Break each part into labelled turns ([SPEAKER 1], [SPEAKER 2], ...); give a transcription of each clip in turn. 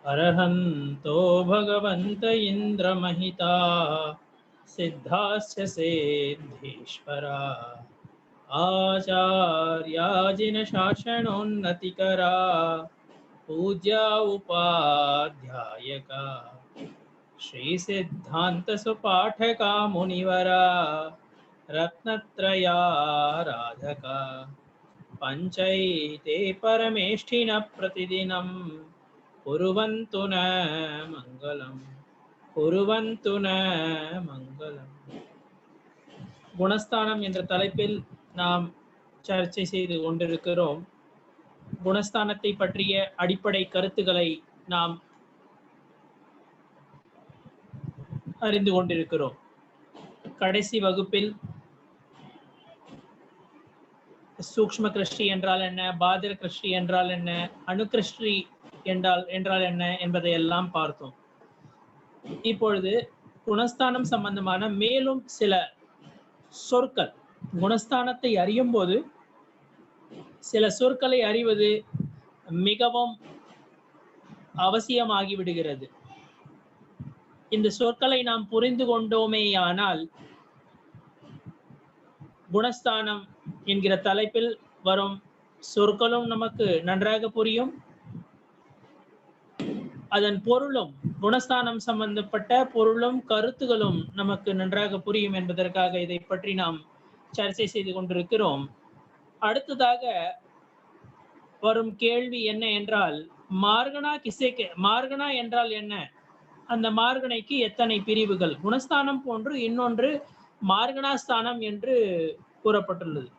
[SPEAKER 1] अर्हन्तो भगवन्त इन्द्रमहिता सिद्धाश्च सिद्धीश्वरा आचार्याजिन शासनोन्नतिकरा पूज्या उपाध्यायका श्री सिद्धांत सुपाठका मुनिवरा रत्नत्रयाराधका पंचैते परमेष्ठिन प्रतिदिनं कुर्वन्तु न मङ्गलम् कुर्वन्तु न मङ्गलम्. குணஸ்தானம் என்ற தலைப்பில் நாம் சர்ச்சை செய்து கொண்டிருக்கிறோம். குணஸ்தானத்தை பற்றிய அடிப்படை கருத்துக்களை நாம் அறிந்து கொண்டிருக்கிறோம். கடைசி வகுப்பில் சூக்ஷ்ம கிருஷ்டி என்றால் என்ன, பாதிர கிருஷ்டி என்றால் என்ன, அணுகிருஷ்டி என்றால் என்ன என்பதை எல்லாம் பார்த்தோம். இப்பொழுது குணஸ்தானம் சம்பந்தமான மேலும் சில சொற்கள், குணஸ்தானத்தை அறியும் போது சில சொற்களை அறிவது மிகவும் அவசியமாகிவிடுகிறது. இந்த சொற்களை நாம் புரிந்து கொண்டோமேயானால் குணஸ்தானம் என்கிற தலைப்பில் வரும் சொற்களும் நமக்கு நன்றாக புரியும், அதன் பொருளும், குணஸ்தானம் சம்பந்தப்பட்ட பொருளும் கருத்துகளும் நமக்கு நன்றாக புரியும் என்பதற்காக இதை பற்றி நாம் சர்ச்சை செய்து கொண்டிருக்கிறோம். அடுத்ததாக வரும் கேள்வி என்ன என்றால், மார்கனா என்றால் என்ன, அந்த மார்கனைக்கு எத்தனை பிரிவுகள்? குணஸ்தானம் போன்று இன்னொன்று மார்கனாஸ்தானம் என்று கூறப்பட்டுள்ளது.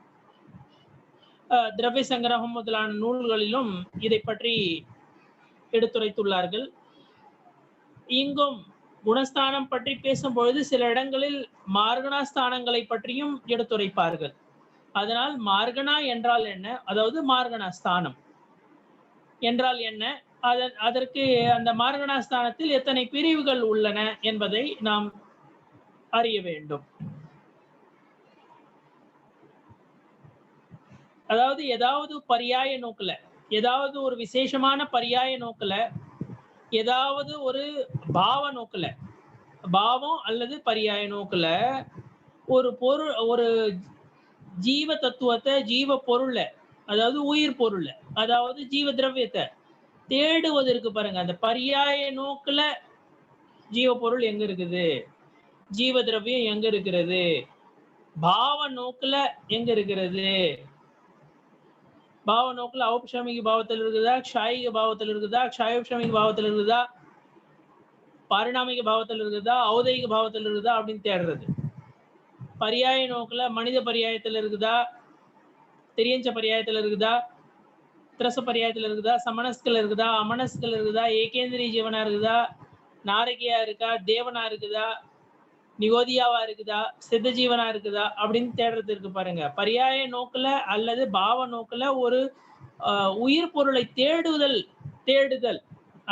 [SPEAKER 1] திரவிய சங்கிரகம் முதலான நூல்களிலும் இதை பற்றி எடுத்துரைத்துள்ளார்கள். இங்கும் குணஸ்தானம் பற்றி பேசும்பொழுது சில இடங்களில் மார்கனாஸ்தானங்களை பற்றியும் எடுத்துரைப்பார்கள். அதனால் மார்கனா என்றால் என்ன, அதாவது மார்கனாஸ்தானம் என்றால் என்ன, அதற்கு அந்த மார்கனாஸ்தானத்தில் எத்தனை பிரிவுகள் உள்ளன என்பதை நாம் அறிய வேண்டும். அதாவது ஏதாவது பரியாய நோக்குல, ஏதாவது ஒரு விசேஷமான பரியாய நோக்குல, ஏதாவது ஒரு பாவ நோக்குல, பாவம் அல்லது பரியாய நோக்குல ஒரு பொருள், ஒரு ஜீவ தத்துவத்தை, ஜீவ பொருளை, அதாவது உயிர் பொருளை, அதாவது ஜீவ திரவியத்தை தேடுவதற்கு பாருங்க, அந்த பரியாய நோக்குல ஜீவ பொருள் எங்க இருக்குது, ஜீவ திரவியம் எங்க இருக்கிறது, பாவ நோக்குல எங்க இருக்கிறது, பாவ நோக்குல ஔபசாமிக பாவத்தில் இருக்குதா, க்ஷாயிக பாவத்தில் இருக்குதா, க்ஷாயோபசாமிக பாவத்தில் இருக்குதா, பாரிணாமிக பாவத்தில் இருக்குதா, ஔதைக பாவத்தில் இருக்குதா அப்படின்னு தேடுறது. பரியாய நோக்குல மனித பரியாயத்தில் இருக்குதா, திரியஞ்ச பரியாயத்தில் இருக்குதா, திரச பரியாயத்தில் இருக்குதா, சமனஸ்கள் இருக்குதா, அமனஸ்கள் இருக்குதா, ஏகேந்திரிய ஜீவனா இருக்குதா, நாரகியா இருக்கா, தேவனா இருக்குதா, நிகோதியாவா இருக்குதா, சித்த ஜீவனா இருக்குதா அப்படின்னு தேடுறது இருக்கு பாருங்க. பரியாய நோக்குல அல்லது பாவ நோக்குல ஒரு உயிர் பொருளை தேடுதல்,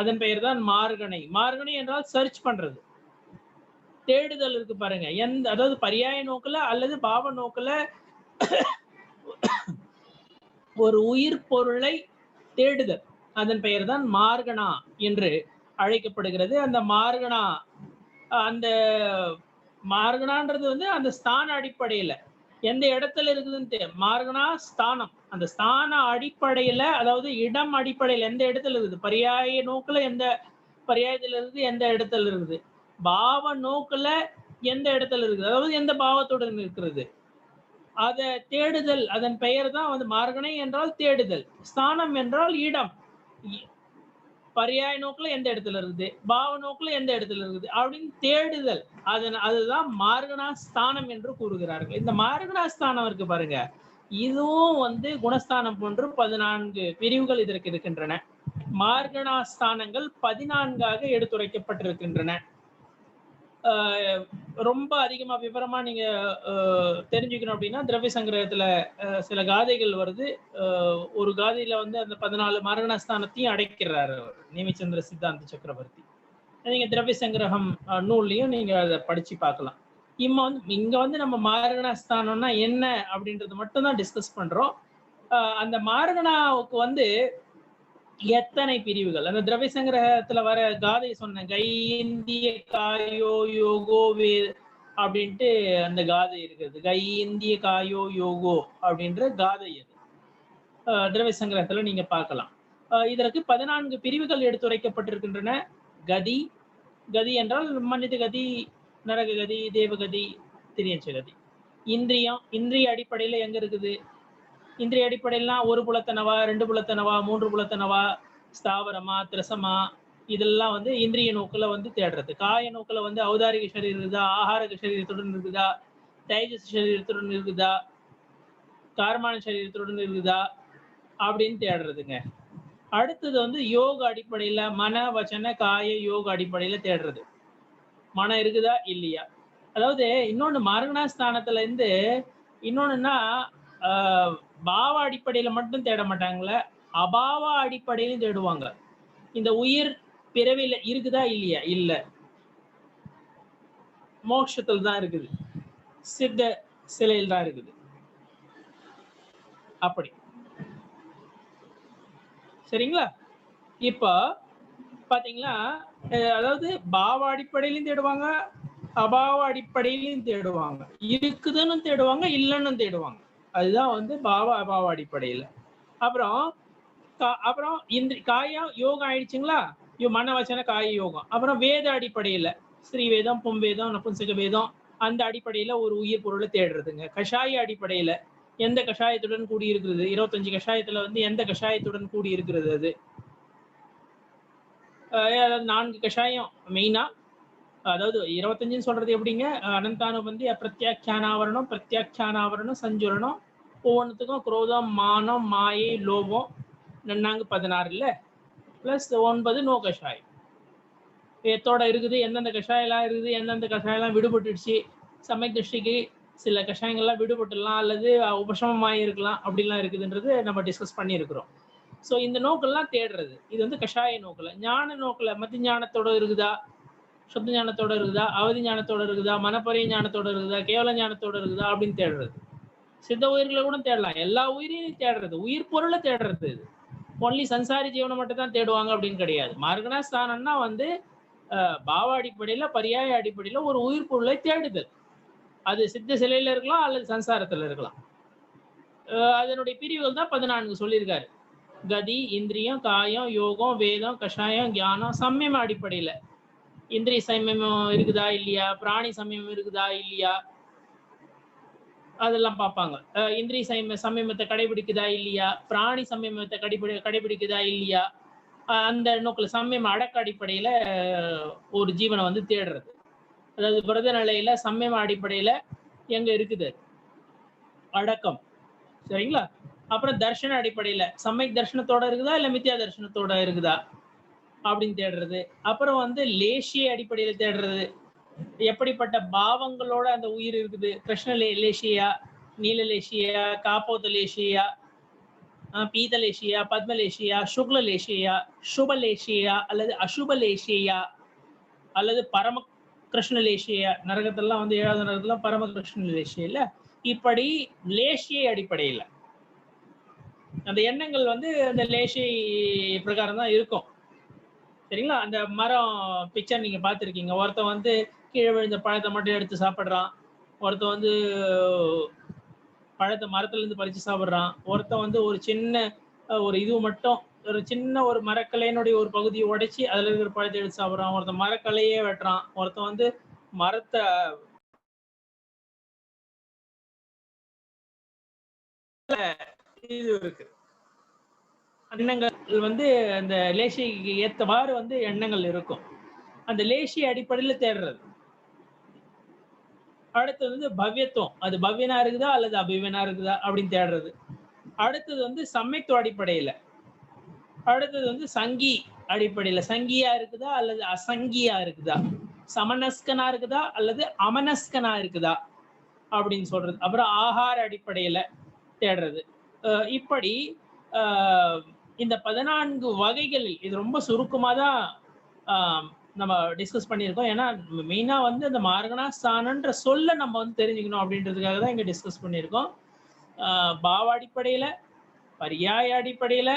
[SPEAKER 1] அதன் பெயர் தான் மார்கனை. மார்கனை என்றால் சர்ச் பண்றது, தேடுதல் இருக்கு பாருங்க. அதாவது பரியாய நோக்குல அல்லது பாவ நோக்குல ஒரு உயிர் பொருளை தேடுதல், அதன் பெயர் தான் மார்கனா என்று அழைக்கப்படுகிறது. அந்த மார்கனான்றது வந்து அந்த ஸ்தான அடிப்படையில எந்த இடத்துல இருக்குதுன்னு மார்கனா ஸ்தானம், அந்த ஸ்தான அடிப்படையில, அதாவது இடம் அடிப்படையில் எந்த இடத்துல இருக்குது, பரியாய நோக்குல எந்த பரியாயத்துல இருக்குது, எந்த இடத்துல இருக்குது, பாவ நோக்குல எந்த இடத்துல இருக்குது, அதாவது எந்த பாவத்துடன் இருக்கிறது, அதை தேடுதல், அதன் பெயர் தான் வந்து மார்கனை என்றால் தேடுதல். ஸ்தானம் என்றால் இடம், பரியாய நோக்குல எந்த இடத்துல இருக்குது, பாவ நோக்குல எந்த இடத்துல இருக்குது அப்படின்னு தேடுதல், அதுதான் மார்கனா ஸ்தானம் என்று கூறுகிறார்கள். இந்த மார்கனா ஸ்தானம் இருக்கு பாருங்க, இதுவும் வந்து குணஸ்தானம் போன்று 14 பிரிவுகள் இதற்கு இருக்கின்றன. மார்கனா ஸ்தானங்கள் 14ஆக எடுத்துரைக்கப்பட்டிருக்கின்றன. ரொம்ப அதிகமா விவரமா நீங்க தெரிஞ்சுக்கணும் அப்படின்னா திரவிய சங்கிரகத்துல சில காதைகள் வருது. ஒரு காதையில வந்து அந்த 14 மார்கனாஸ்தானத்தையும் அடைக்கிறாரு நேமிச்சந்திர சித்தாந்த சக்கரவர்த்தி. நீங்க திரவிய சங்கிரகம் நூல்லையும் நீங்க அதை படிச்சு பார்க்கலாம். இங்க வந்து நம்ம மார்கனாஸ்தானம்னா என்ன அப்படின்றது மட்டும் தான் டிஸ்கஸ் பண்றோம். அந்த மார்கனாவுக்கு வந்து எத்தனை பிரிவுகள்? அந்த திரவிய சங்கிரகத்துல வர காதை சொன்னேன், கை இந்திய காயோ யோகோ வே அப்படின்ட்டு அந்த காதை இருக்குது. கை இந்திய காயோ யோகோ அப்படின்ற காதை அது திரவிய சங்கிரகத்துல நீங்க பார்க்கலாம். இதற்கு 14 பிரிவுகள் எடுத்துரைக்கப்பட்டிருக்கின்றன. கதி, கதி என்றால் மனித கதி, நரக கதி, தேவகதி, திரியஞ்ச கதி. இந்திரியம், இந்திரிய அடிப்படையில எங்க இருக்குது? இந்திரிய அடிப்படையிலாம் ஒரு புலத்தனவா, 2 புலத்தனவா, 3 புலத்தனவா, ஸ்தாவரமா, திரசமா, இதெல்லாம் வந்து இந்திரிய நோக்குல வந்து தேடுறது. காய நோக்குல வந்து ஔதாரிக சரீரம் இருக்குதா, ஆகாரக சரீரத்துடன் இருக்குதா, தைஜஸ் சரீரத்துடன் இருக்குதா, கார்மான சரீரத்துடன் இருக்குதா அப்படின்னு தேடுறதுங்க. அடுத்தது வந்து யோக அடிப்படையில மன, வச்சன, காய, யோக அடிப்படையில தேடுறது. மனம் இருக்குதா இல்லையா? அதாவது இன்னொன்னு மார்கணாஸ்தானத்துல இருந்து இன்னொன்னுன்னா பாவ அடிப்படையில மட்டும் தேட மாட்டாங்கள, அபாவ அடிப்படையிலும் தேடுவாங்க. இந்த உயிர் பிறவில இருக்குதா இல்லையா? இல்ல. மோட்சத்தில் தான் இருக்குது, சித்த சிலையில் தான் இருக்குது. அப்படி சரிங்களா? இப்ப பாத்தீங்களா, அதாவது பாவ அடிப்படையிலும் தேடுவாங்க, அபாவ அடிப்படையிலும் தேடுவாங்க, இருக்குதுன்னு தேடுவாங்க, இல்லைன்னு தேடுவாங்க. அதுதான் வந்து பாவ அபாவ அடிப்படையில. அப்புறம் அப்புறம் இந்த காயம் யோகம் ஆயிடுச்சுங்களா, மன வச்சன காய யோகம். அப்புறம் வேத அடிப்படையில ஸ்ரீ வேதம், பொம் வேதம், நபும்சக வேதம், அந்த அடிப்படையில ஒரு உயிர் பொருளை தேடுறதுங்க. கஷாய அடிப்படையில எந்த கஷாயத்துடன் கூடி இருக்கிறது, 25 கஷாயத்துல வந்து எந்த கஷாயத்துடன் கூடி இருக்கிறது, அது அதாவது 4 கஷாயம் மெயினா. அதாவது 25 சொல்றது எப்படிங்க, அனந்தானுபந்தி, அப்பிரத்யாக்கியானாவரணம், பிரத்யாக்கியானாவரணம், சஞ்சுரணம், ஒவ்வொன்றுத்துக்கும் குரோதம், மானம், மாயை, லோபம், நன்னாங்கு 16 இல்ல, பிளஸ் 9 நோ கஷாயம். எத்தோட இருக்குது, எந்தெந்த கஷாயெல்லாம் இருக்குது, எந்தெந்த கஷாயெல்லாம் விடுபட்டுடுச்சு, சமயக் திருஷ்டிக்கு சில கஷாயங்கள்லாம் விடுபட்டுலாம் அல்லது உபசமமாகி இருக்கலாம், அப்படிலாம் இருக்குதுன்றது நம்ம டிஸ்கஸ் பண்ணியிருக்கிறோம். ஸோ இந்த நோக்கெல்லாம் தேடுறது இது வந்து கஷாய நோக்கில். ஞான நோக்கில் மத்தி ஞானத்தோட இருக்குதா, சுத்த ஞானத்தோட இருக்குதா, அவதி ஞானத்தோட இருக்குதா, மனப்பரிய ஞானத்தோட இருக்குதா, கேவல ஞானத்தோட இருக்குதா அப்படின்னு தேடுறது. சித்த உயிர்களை கூட தேடலாம், எல்லா உயிரையும் தேடுறது, உயிர் பொருளை தேடுறது. இது ஒன்லி சன்சாரி ஜீவனை மட்டும் தான் தேடுவாங்க அப்படின்னு கிடையாது. மார்கணாஸ்தானம்னா வந்து பாவ அடிப்படையில, பரியாய அடிப்படையில ஒரு உயிர் பொருளை தேடுதல். அது சித்த சிலையில இருக்கலாம் அல்லது சன்சாரத்துல இருக்கலாம். அதனுடைய பிரிவுகள் தான் 14 சொல்லியிருக்காரு. கதி, இந்திரியம், காயம், யோகம், வேதம், கஷாயம், ஞானம், சம்யம அடிப்படையில இந்திரிய சம்யமம் இருக்குதா இல்லையா, பிராணி சம்யமம் இருக்குதா இல்லையா, அதெல்லாம் பார்ப்பாங்க. இந்திரிய சம்யமத்தை கடைபிடிக்குதா இல்லையா, பிராணி சம்யமத்தை கடைபிடிக்குதா இல்லையா, அந்த நோக்கில் சம்யம அடக்க அடிப்படையில ஒரு ஜீவனை வந்து தேடுறது. அதாவது விரத நிலையில சம்யம அடிப்படையில எங்க இருக்குது அடக்கம், சரிங்களா? அப்புறம் தர்ஷன அடிப்படையில சமயக் தர்ஷனத்தோட இருக்குதா இல்ல மித்யா தர்ஷனத்தோட இருக்குதா அப்படின்னு தேடுறது. அப்புறம் வந்து லேசிய அடிப்படையில தேடுறது, எப்படிப்பட்ட பாவங்களோட அந்த உயிர் இருக்குது, கிருஷ்ண லேசியா, நீலலேசியா, காப்போத லேசியா, பீதலேசியா, பத்மலேசியா, சுக்லலேசியா, சுபலேசியா அல்லது அசுபலேசியா அல்லது பரம கிருஷ்ணலேசியா, நரகத்தெல்லாம் வந்து 7வது நரகத்துல பரம கிருஷ்ணலேசியா இல்ல, இப்படி லேசிய அடிப்படையில அந்த எண்ணங்கள் வந்து அந்த லேசி பிரகாரம் தான் இருக்கும், சரிங்களா? அந்த மரம் பிக்சர் நீங்க பார்த்துருக்கீங்க. ஒருத்தன் வந்து கீழே விழுந்த பழத்தை மட்டும் எடுத்து சாப்பிட்றான், ஒருத்தன் வந்து பழத்தை மரத்துல இருந்து பறிச்சு சாப்பிட்றான், ஒருத்தன் வந்து ஒரு சின்ன ஒரு இது மட்டும் ஒரு சின்ன ஒரு மரக்கலையினுடைய ஒரு பகுதியை உடைச்சி அதுல இருக்கிற பழத்தை எடுத்து சாப்பிட்றான், ஒருத்தன் மரக்கலையே வெட்டுறான், ஒருத்தன் வந்து மரத்தை இது இருக்கு. எண்ணங்கள் வந்து அந்த லேசிக்கு ஏற்றவாறு வந்து எண்ணங்கள் இருக்கும். அந்த லேசி அடிப்படையில தேடுறது. அடுத்தது வந்து பவ்யத்துவம், அது பவ்யனா இருக்குதா அல்லது அபவ்யனா இருக்குதா அப்படின்னு தேடுறது. அடுத்தது வந்து சம்யத்துவ அடிப்படையில. அடுத்தது வந்து சங்கி அடிப்படையில, சங்கியா இருக்குதா அல்லது அசங்கியா இருக்குதா, சமனஸ்கனா இருக்குதா அல்லது அமனஸ்கனா இருக்குதா அப்படின்னு சொல்றது. அப்புறம் ஆகார அடிப்படையில தேடுறது. இப்படி இந்த 14 வகைகளில் இது ரொம்ப சுருக்கமாக தான் நம்ம டிஸ்கஸ் பண்ணியிருக்கோம். ஏன்னா மெயினா வந்து அந்த மார்கணாஸ்தானன்ற சொல்ல நம்ம வந்து தெரிஞ்சுக்கணும் அப்படின்றதுக்காக தான் இங்க டிஸ்கஸ் பண்ணியிருக்கோம். பாவ அடிப்படையில, பரியாய அடிப்படையில,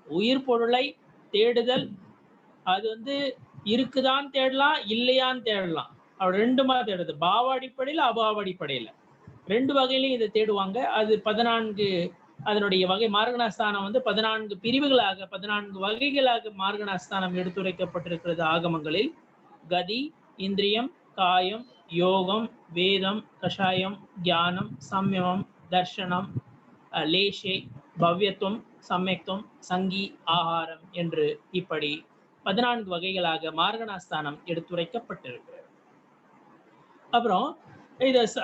[SPEAKER 1] உயிர் பொருளை தேடுதல் அது வந்து இருக்குதான் தேடலாம், இல்லையான்னு தேடலாம். அவர் 2 தேடுது. பாவ அடிப்படையில், அபாவ அடிப்படையில் 2 வகையிலையும் இதை தேடுவாங்க. அது 14 அதனுடைய வகை மார்கணாஸ்தானம் வந்து 14 பிரிவுகளாக 14 வகைகளாக மார்கணாஸ்தானம் எடுத்துரைக்கப்பட்டிருக்கிறது ஆகமங்களில். கதி, இந்திரியம், காயம், யோகம், வேதம், கஷாயம், தியானம், சம்யமம், தர்ஷனம், லேஷே, பவ்யத்துவம், சம்யக்துவம், சங்கி, ஆகாரம் என்று இப்படி 14 வகைகளாக மார்கணாஸ்தானம் எடுத்துரைக்கப்பட்டிருக்கிறது. அப்புறம்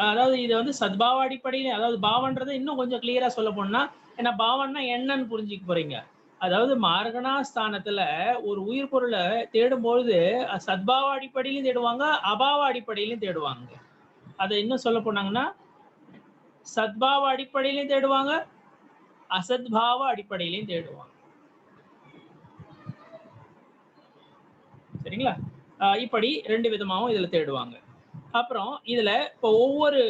[SPEAKER 1] அதாவது இதை வந்து சத்பாவ அடிப்படையில், அதாவது பாவன்றதை இன்னும் கொஞ்சம் கிளியரா சொல்ல போனா, ஏன்னா பாவம்னா என்னன்னு புரிஞ்சுக்க போறீங்க. அதாவது மார்கணாஸ்தானத்துல ஒரு உயிர் பொருளை தேடும்பொழுது சத்பாவ அடிப்படையிலும் தேடுவாங்க, அபாவ அடிப்படையிலும் தேடுவாங்க. அதை இன்னும் சொல்ல போனாங்கன்னா சத்பாவ அடிப்படையிலையும் தேடுவாங்க, அசத்பாவ அடிப்படையிலையும் தேடுவாங்க. சரிங்களா? இப்படி 2 விதமாகவும் இதுல தேடுவாங்க. அப்புறம் இதுல இப்போ ஒவ்வொரு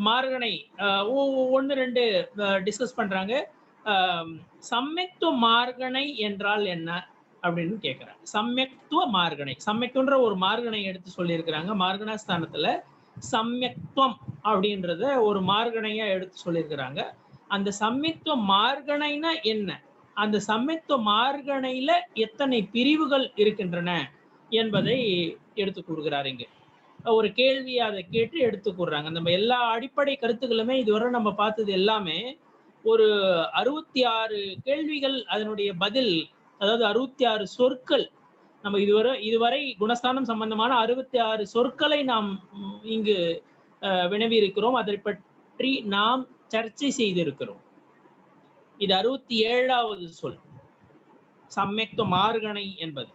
[SPEAKER 1] மார்கனை 1-2 டிஸ்கஸ் பண்றாங்க. சம்யக்துவ மார்கனை என்றால் என்ன அப்படின்னு கேட்கிறேன். சம்யக்துவ மார்கனை, சம்யக்துன்ற ஒரு மார்கனை எடுத்து சொல்லியிருக்கிறாங்க. மார்கணாஸ்தானத்துல சம்யக்துவம் அப்படின்றத ஒரு மார்கனையா எடுத்து சொல்லியிருக்கிறாங்க. அந்த சம்யக்துவ மார்கனைனா என்ன, அந்த சம்யக்துவ மார்கனையில எத்தனை பிரிவுகள் இருக்கின்றன என்பதை எடுத்து கூறுகிறார். இங்க ஒரு கேள்வியை அதை கேட்டு எடுத்து கூறுறாங்க. நம்ம எல்லா அடிப்படை கருத்துக்களுமே இதுவரை நம்ம பார்த்தது எல்லாமே ஒரு 66 கேள்விகள், அதனுடைய பதில், அதாவது 66 சொற்கள். நம்ம இதுவரை குணஸ்தானம் சம்பந்தமான 66 சொற்களை நாம் இங்கு வினவி இருக்கிறோம். அதை பற்றி நாம் சர்ச்சை செய்திருக்கிறோம். இது 67வது சொல், சம்யக்துவ மார்கனை என்பது.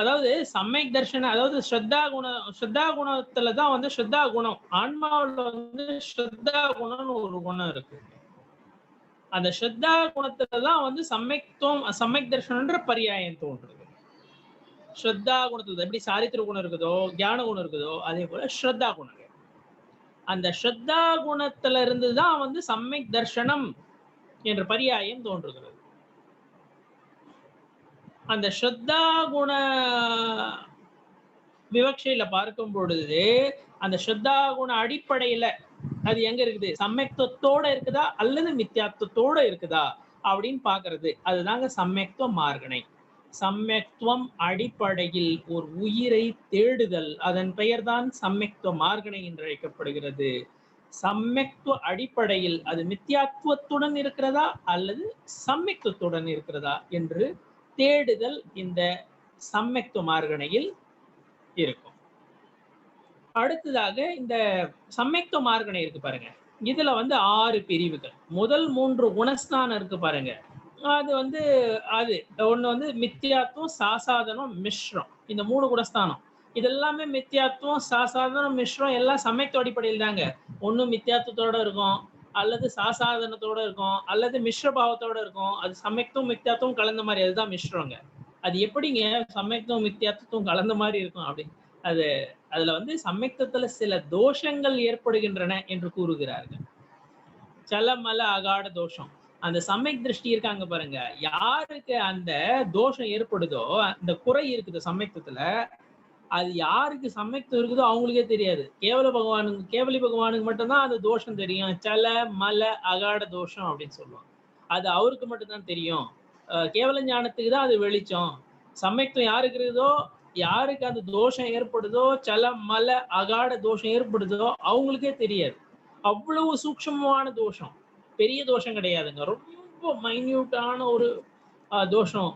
[SPEAKER 1] அதாவது சம்யக் தர்ஷன, அதாவது ஸ்ரத்தா குணத்துல தான் வந்து ஸ்ரத்தா குணம், ஆன்மாவில் வந்து ஸ்ரத்தா குணம்னு ஒரு குணம் இருக்கு. அந்த ஸ்ரத்தா குணத்துல தான் வந்து சம்யக் தர்ஷனன்ற பரியாயம் தோன்றுது. ஸ்ரத்தா குணத்துல எப்படி சாரித்திர குணம் இருக்குதோ, ஞான குணம் இருக்குதோ, அதே போல ஸ்ரத்தா குணம். அந்த ஸ்ரத்தா குணத்துல இருந்து தான் வந்து சம்யக் தர்ஷனம் என்ற பரியாயம் தோன்றுகிறது. அந்த ஸ்ரத்தா குண விவக்ஷையில பார்க்கும் பொழுது அந்த ஸ்ரத்தா குண அடிப்படையில அது எங்க இருக்குது, சம்யக்தத்தோட இருக்குதா அல்லது மித்யாத்வத்தோட இருக்குதா அப்படின்னு பாக்குறது. அதுதாங்க சம்யக்துவ மார்கனை. சம்யக்துவம் அடிப்படையில் ஒரு உயிரை தேடுதல், அதன் பெயர் தான் சம்யக்துவ மார்கனை என்று அழைக்கப்படுகிறது. சம்யக்துவ அடிப்படையில் அது மித்யாத்வத்துடன் இருக்கிறதா அல்லது சம்யக்தத்துடன் இருக்கிறதா என்று தேடுதல் இந்த சம்யக்துவ மார்கனையில் இருக்கும். அடுத்ததாக இந்த சம்யக்துவ மார்கனை இருக்கு பாருங்க, இதுல வந்து 6 பிரிவுகள். முதல் 3 குணஸ்தானம் இருக்கு பாருங்க, அது வந்து அது ஒண்ணு வந்து மித்யாத்வம், சாசாதனம், மிஸ்ரம். இந்த 3 குணஸ்தானம் இதெல்லாமே மித்யாத்வம், சாசாதனம், மிஸ்ரம் எல்லாம் சம்யக்துவ அடிப்படையில் தாங்க. ஒண்ணு மித்யாத்வத்தோட இருக்கும், அல்லது சாசாதனத்தோட இருக்கும், அல்லது மிஸ்ர பாவத்தோட இருக்கும். அது சம்யக்துவம் மித்யாத்வம் கலந்த மாதிரி, அதுதான் மிஸ்ரங்க. அது எப்படிங்க சம்யக்துவம் மித்யாத்வம் கலந்த மாதிரி இருக்கும் அப்படி, அது அதுல வந்து சம்யக்தத்துல சில தோஷங்கள் ஏற்படுகின்றன என்று கூறுகிறார்கள். சலமல அகாட தோஷம். அந்த சம்யக் திருஷ்டி இருக்காங்க பாருங்க, யாருக்கு அந்த தோஷம் ஏற்படுதோ, அந்த குறை இருக்குது சம்யக்தத்துல, அது யாருக்கு சம்யக்தம் இருக்குதோ அவங்களுக்கே தெரியாது. கேவலி பகவானுக்கு மட்டும்தான் அந்த தோஷம் தெரியும். சல மல அகாட தோஷம் அப்படின்னு சொல்லுவாங்க. அது அவருக்கு மட்டும்தான் தெரியும். கேவல ஞானத்துக்கு தான் அது வெளிச்சம். சம்யக்தம் யாருக்கு இருக்குதோ, யாருக்கு அந்த தோஷம் ஏற்படுதோ, சல மல அகாட தோஷம் ஏற்படுதோ அவங்களுக்கே தெரியாது. அவ்வளவு சூக்ஷ்மமான தோஷம், பெரிய தோஷம் கிடையாதுங்க, ரொம்ப மைன்யூட்டான ஒரு தோஷம்